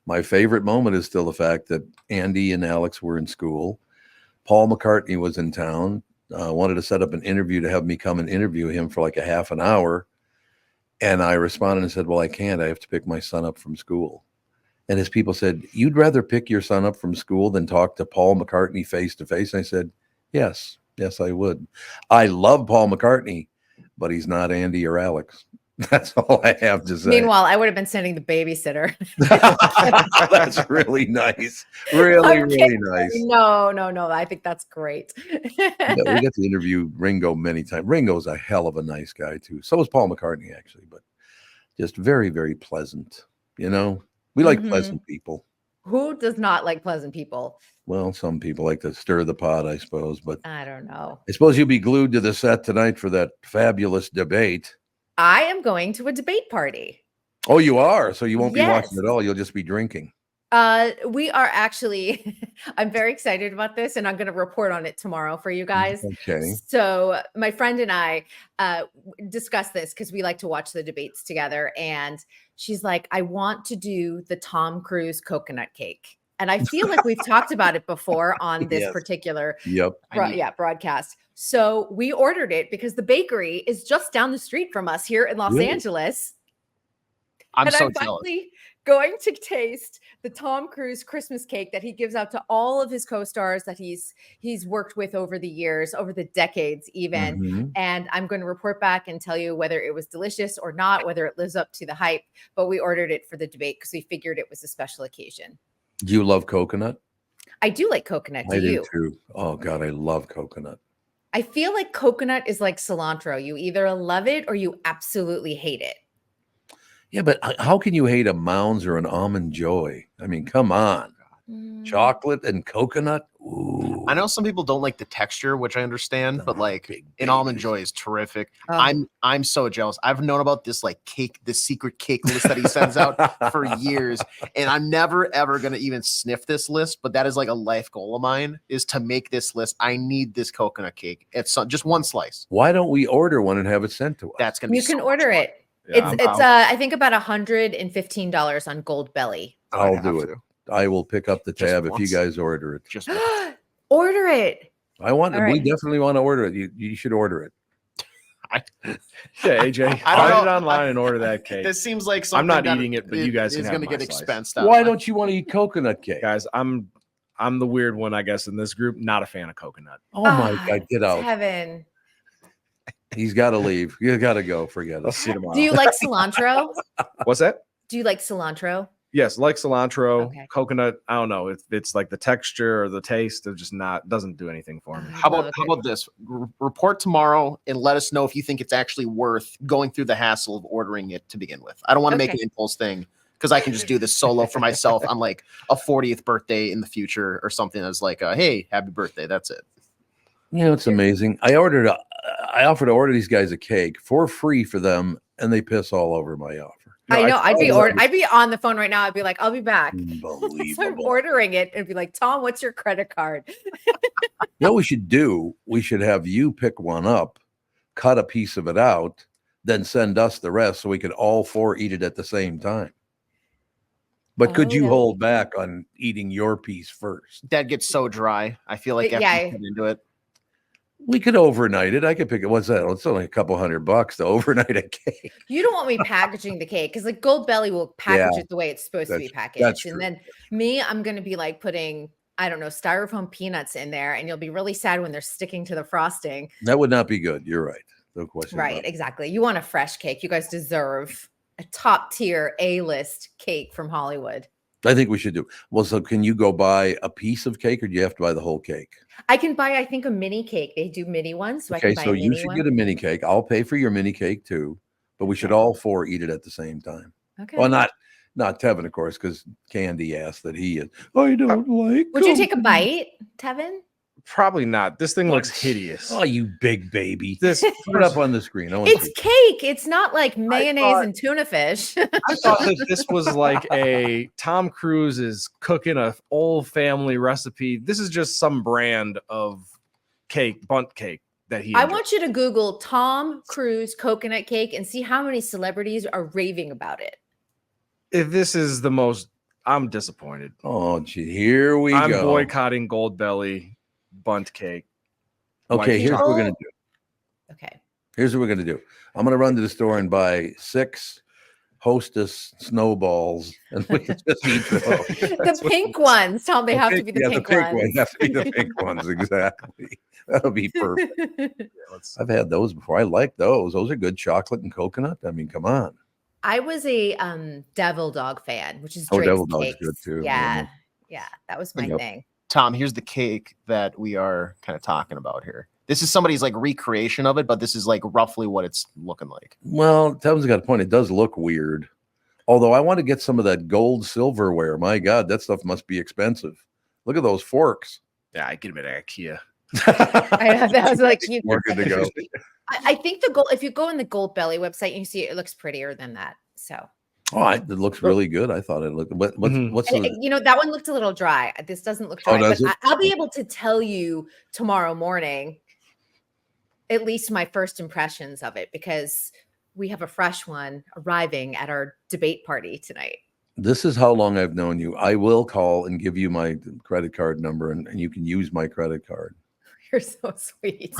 my favorite moment is still the fact that Andy and Alex were in school. Paul McCartney was in town, wanted to set up an interview to have me come and interview him for like a half an hour. And I responded and said, well, I can't, I have to pick my son up from school. And his people said, you'd rather pick your son up from school than talk to Paul McCartney face to face? And I said, yes, I would. I love Paul McCartney, but he's not Andy or Alex. That's all I have to say. Meanwhile, I would have been sending the babysitter. That's really nice. Really nice. No. I think that's great. We got to interview Ringo many times. Ringo's a hell of a nice guy too. So is Paul McCartney, actually, but just very, very pleasant, We like pleasant people. Who does not like pleasant people? Well, some people like to stir the pot, I suppose, but I don't know. I suppose you'll be glued to the set tonight for that fabulous debate. I am going to a debate party. Oh, you are? So you won't be watching at all. You'll just be drinking. We are actually, I'm very excited about this and I'm going to report on it tomorrow for you guys. Okay. So my friend and I discussed this because we like to watch the debates together. And she's like, I want to do the Tom Cruise coconut cake. And I feel like we've talked about it before on this particular broadcast. So we ordered it because the bakery is just down the street from us here in Los Angeles. I'm finally going to taste the Tom Cruise Christmas cake that he gives out to all of his co-stars that he's worked with over the years, over the decades even. And I'm going to report back and tell you whether it was delicious or not, whether it lives up to the hype. But we ordered it for the debate because we figured it was a special occasion. Do you love coconut? I do like coconut. Do you? I do too. Oh God, I love coconut. I feel like coconut is like cilantro. You either love it or you absolutely hate it. Yeah, but how can you hate a Mounds or an Almond Joy? I mean, come on. Chocolate and coconut. Ooh. I know some people don't like the texture, which I understand, but like an almond joy is terrific. I'm so jealous. I've known about this like cake, this secret cake list that he sends out for years, and I'm never ever gonna even sniff this list. But that is like a life goal of mine, is to make this list. I need this coconut cake. It's just one slice. Why don't we order one and have it sent to us? That's gonna be. You can order it. Yeah, It's I think about $115 on Gold Belly. I'll do it. I will pick up the tab if you guys order it. Just Order it. I want. All We right. definitely want to order it. You should order it. Yeah, AJ, I don't find it know. online and order that cake. This seems like I'm something not that eating it, but you guys is can have going to my get slice. expensed out. Why don't you want to eat coconut cake? Guys, I'm the weird one, I guess, in this group. Not a fan of coconut. Oh my God, get out! Heaven. He's got to leave. You got to go. Forget I'll it. see you tomorrow. Do you like cilantro? What's that? Do you like cilantro? Yes, like cilantro, Okay. coconut. I don't know. It's like the texture or the taste of just doesn't do anything for me. How about this? Report tomorrow and let us know if you think it's actually worth going through the hassle of ordering it to begin with. I don't want to make an impulse thing, because I can just do this solo for myself on like a 40th birthday in the future or something that's like, hey, happy birthday. That's it. You know, it's amazing. I offered to order these guys a cake for free for them, and they piss all over my offer. I know. I'd be on the phone right now. I'd be like, I'll be back. Unbelievable. So I'm ordering it and be like, Tom, what's your credit card? You know what we should do? We should have you pick one up, cut a piece of it out, then send us the rest so we could all four eat it at the same time. But could you hold back on eating your piece first? That gets so dry. I feel like after you get into it. We could overnight it. I could pick it. What's that? It's only a couple $100 to overnight a cake. You don't want me packaging the cake because like Gold Belly will package it the way it's supposed to be packaged. That's And true. then me, I'm going to be like putting, I don't know, styrofoam peanuts in there, and you'll be really sad when they're sticking to the frosting. That would not be good. You're right. No question. Right, about it. exactly. You want a fresh cake. You guys deserve a top tier A-list cake from Hollywood. I think we should do. Well, so can you go buy a piece of cake, or do you have to buy the whole cake? I can buy, I think, a mini cake. They do mini ones, so I Okay, can buy so a you mini should one. get a mini cake. I'll pay for your mini cake too, but we should all four eat it at the same time. Okay. Well, not Tevin, of course, because Candy asked that he is. I don't like. Would you take a coconut." bite, Tevin? Probably not. This thing looks hideous. Oh, you big baby! This Put it up on the screen. I want to It's see. cake. It's not like mayonnaise and tuna fish. I thought that this was like a Tom Cruise is cooking a old family recipe. This is just some brand of cake, bunt cake that he. I enjoys. want you to Google Tom Cruise coconut cake and see how many celebrities are raving about it. If this is the most, I'm disappointed. Oh, gee, here we I'm go. boycotting Gold Belly bunt cake. Okay, here's what we're gonna do. Okay. Here's what we're gonna do. I'm gonna run to the store and buy 6 Hostess snowballs, and we can just eat those. The pink ones, Tom. They have to be the pink ones. ones. Have to be the pink ones, exactly. That'll be perfect. I've had those before. I like those. Those are good, chocolate and coconut. I mean, come on. I was a Devil Dog fan, which is Oh, Drake's Devil Dog's cakes. good too. Yeah, yeah, that was my Yep. thing. Tom, here's the cake that we are kind of talking about here. This is somebody's like recreation of it, but this is like roughly what it's looking like. Well, Tevin's got a point. It does look weird. Although I want to get some of that gold silverware. My God, that stuff must be expensive. Look at those forks. Yeah, I get them at IKEA. I was like, you. We're good to go. I think the gold. If you go on the Gold Belly website, you see it looks prettier than that. So. Oh, it looks really good. I thought it looked. What's And, the? you know, that one looked a little dry. This doesn't look Oh, dry, does but it? I'll be able to tell you tomorrow morning at least my first impressions of it, because we have a fresh one arriving at our debate party tonight. This is how long I've known you. I will call and give you my credit card number, and you can use my credit card. You're so sweet.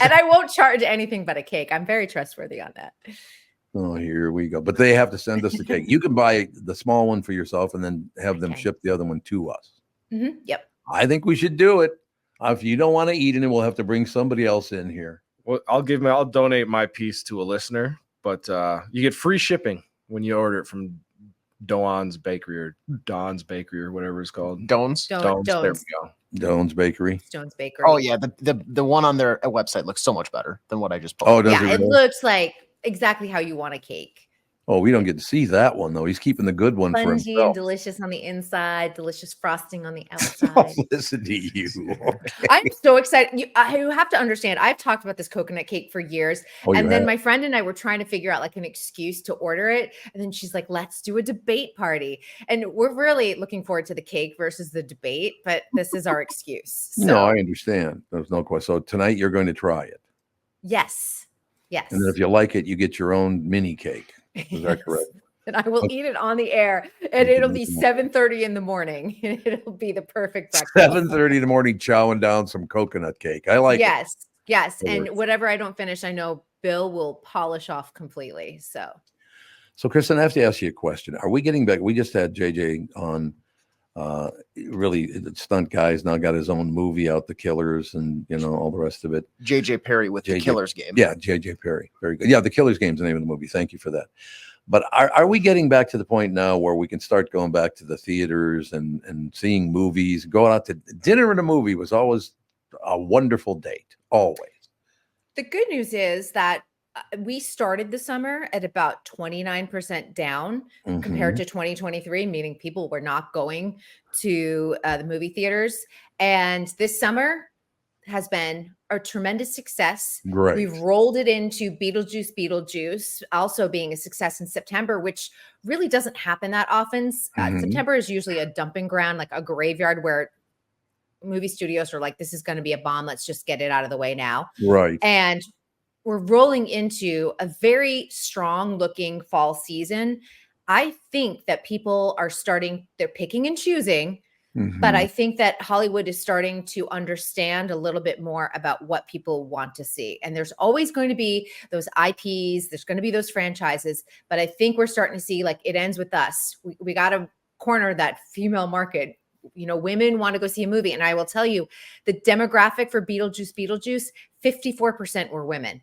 And I won't charge anything but a cake. I'm very trustworthy on that. Oh, here we go. But they have to send us the cake. You can buy the small one for yourself and then have them ship the other one to us. Yep. I think we should do it. If you don't want to eat it, we'll have to bring somebody else in here. Well, I'll donate my piece to a listener, but you get free shipping when you order it from Don's Bakery or whatever it's called. Doan's? There we Doan's. go. Doan's Bakery. Stone's Bakery. Oh yeah, the one on their website looks so much better than what I just posted. Oh, does Yeah, it it really? looks like exactly how you want a cake. Oh, we don't get to see that one though. He's keeping the good one for Spongy and himself. delicious on the inside, delicious frosting on the outside. Listen to you. Okay. I'm so excited. You have to understand, I've talked about this coconut cake for years. Oh, you and then have? my friend and I were trying to figure out like an excuse to order it. And then she's like, let's do a debate party. And we're really looking forward to the cake versus the debate, but this is our excuse. So, No, I understand. There's no question. So tonight you're going to try it. yes. Yes. And then if you like it, you get your own mini cake. Is that correct? And I will eat it on the air, and it'll be 7:30 in the morning. It'll be the perfect breakfast. 7:30 in the morning, chowing down some coconut cake. I like it. Yes. It And works. whatever I don't finish, I know Bill will polish off completely. So, Kristen, I have to ask you a question. Are we getting back? We just had JJ on. Really, the stunt guy's now got his own movie out, The Killers, and all the rest of it. JJ Perry with The Killers Game. Yeah, JJ Perry. Very good. Yeah, The Killers Game's the name of the movie. Thank you for that. But are we getting back to the point now where we can start going back to the theaters and seeing movies? Going out to dinner and a movie was always a wonderful date. Always. The good news is that we started the summer at about 29% down compared to 2023, meaning people were not going to the movie theaters. And this summer has been a tremendous success. Great. We've rolled it into Beetlejuice also being a success in September, which really doesn't happen that often. September is usually a dumping ground, like a graveyard where movie studios are like, this is going to be a bomb. Let's just get it out of the way now. Right. And we're rolling into a very strong looking fall season. I think that people are they're picking and choosing, but I think that Hollywood is starting to understand a little bit more about what people want to see. And there's always going to be those IPs, there's going to be those franchises, but I think we're starting to see like It Ends With Us. We got to corner that female market. Women want to go see a movie. And I will tell you, the demographic for Beetlejuice, 54% were women.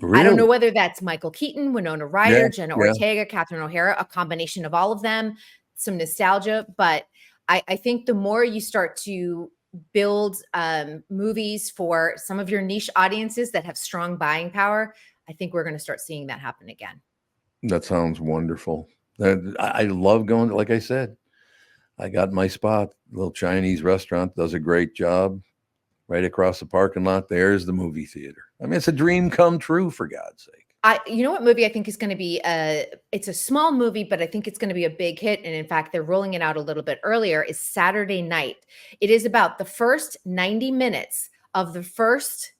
Really? I don't know whether that's Michael Keaton, Winona Ryder, Yeah, Jenna yeah. Ortega, Catherine O'Hara, a combination of all of them, some nostalgia. But I think the more you start to build movies for some of your niche audiences that have strong buying power, I think we're going to start seeing that happen again. That sounds wonderful. I love going, like I said, I got my spot. Little Chinese restaurant does a great job. Right across the parking lot, there's the movie theater. I mean, it's a dream come true, for God's sake. You know what movie I think is going to be it's a small movie, but I think it's going to be a big hit. And in fact, they're rolling it out a little bit earlier, is Saturday Night. It is about the first 90 minutes of the first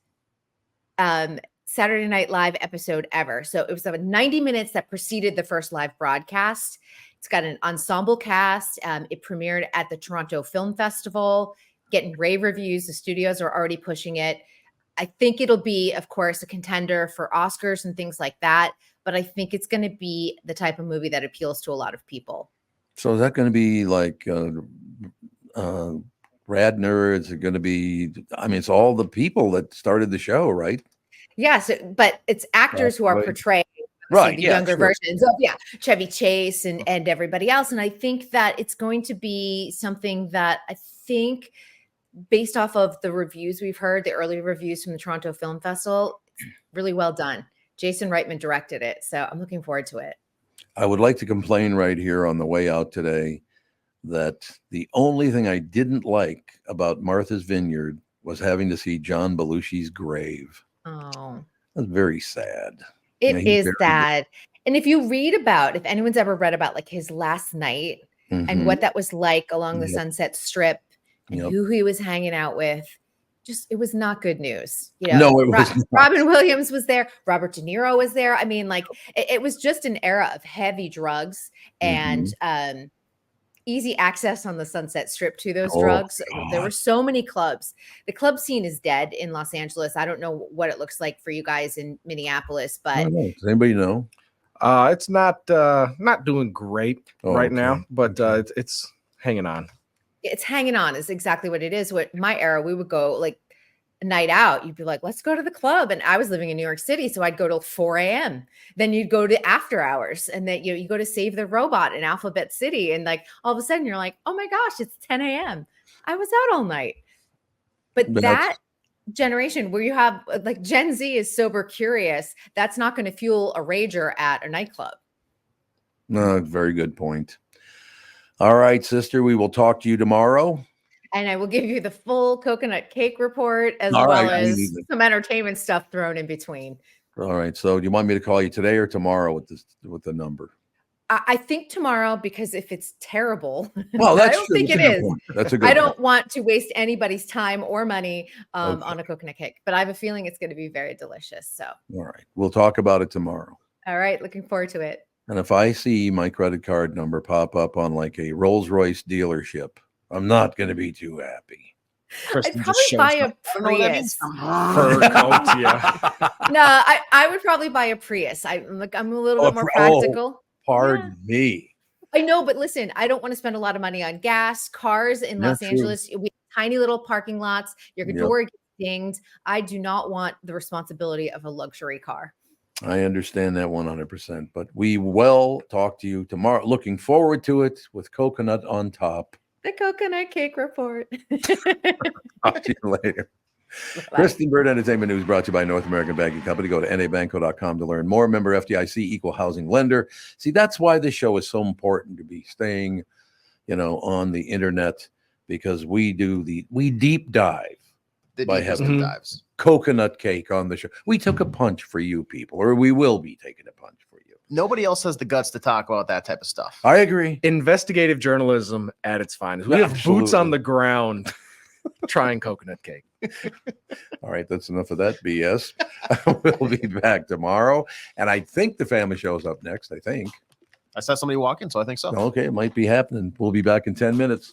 Saturday Night Live episode ever. So it was about 90 minutes that preceded the first live broadcast. It's got an ensemble cast. It premiered at the Toronto Film Festival, getting rave reviews. The studios are already pushing it. I think it'll be, of course, a contender for Oscars and things like that. But I think it's going to be the type of movie that appeals to a lot of people. So is that going to be like Rad Nerds? Is it going to be, I mean, it's all the people that started the show, right? Yes, but it's actors who are portraying Right, the yeah, younger sure. versions of Chevy Chase and everybody else. And I think that it's going to be something that I think, based off of the reviews we've heard, the early reviews from the Toronto Film Festival, it's really well done. Jason Reitman directed it, so I'm looking forward to it. I would like to complain right here on the way out today that the only thing I didn't like about Martha's Vineyard was having to see John Belushi's grave. Oh, That's very sad. it Yeah, he's is very sad. And if anyone's ever read about like his last night and Mhm. what that was like along the Yep. Sunset Strip and Yep. who he was hanging out with, it was not good news. No, it was not. Robin Williams was there. Robert De Niro was there. I mean, like it was just an era of heavy drugs and easy access on the Sunset Strip to those Oh, drugs. There God. were so many clubs. The club scene is dead in Los Angeles. I don't know what it looks like for you guys in Minneapolis, I but don't know. Does anybody know? It's not doing great Oh, right okay. now, but it's hanging on. it's hanging on is exactly what it is. What my era, we would go like a night out. You'd be like, let's go to the club. And I was living in New York City, so I'd go till 4 a.m. Then you'd go to after hours, and then you go to Save the Robot in Alphabet City. And like all of a sudden you're like, oh my gosh, it's 10 a.m. I was out all night. But But that generation where you have like Gen Z is sober curious, that's not going to fuel a rager at a nightclub. No, very good point. All right, sister, we will talk to you tomorrow. And I will give you the full coconut cake report as All well right, as some entertainment stuff thrown in between. All right. So do you want me to call you today or tomorrow with the number? I think tomorrow, because if it's terrible, Well, I don't think it is. That's a good I don't point. want to waste anybody's time or money Okay. on a coconut cake, but I have a feeling it's going to be very delicious. So, All right. We'll talk about it tomorrow. all right, looking forward to it. And if I see my credit card number pop up on like a Rolls-Royce dealership, I'm not going to be too happy. I'd probably buy a Prius. Yeah. No, I would probably buy a Prius. I'm a little bit more practical. Pardon me. I know, but listen, I don't want to spend a lot of money on gas. Cars in Los True. Angeles, we have tiny little parking lots. Your Yep. door gets dinged. I do not want the responsibility of a luxury car. I understand that 100%, but we will talk to you tomorrow. Looking forward to it with coconut on top. The coconut cake report. Talk to you later. Kristen Bird Entertainment News brought to you by North American Banking Company. Go to nabanco.com to learn more. Member FDIC, equal housing lender. See, that's why this show is so important to be staying, on the internet, because we deep dive by having dives. coconut cake on the show. We took a punch for you people, or we will be taking a punch for you. Nobody else has the guts to talk about that type of stuff. I agree. Investigative journalism at its finest. We have boots on the ground trying coconut cake. All right, that's enough of that BS. We'll be back tomorrow. And I think the family show's up next, I think. I saw somebody walk in, so I think so. Okay, it might be happening. We'll be back in 10 minutes.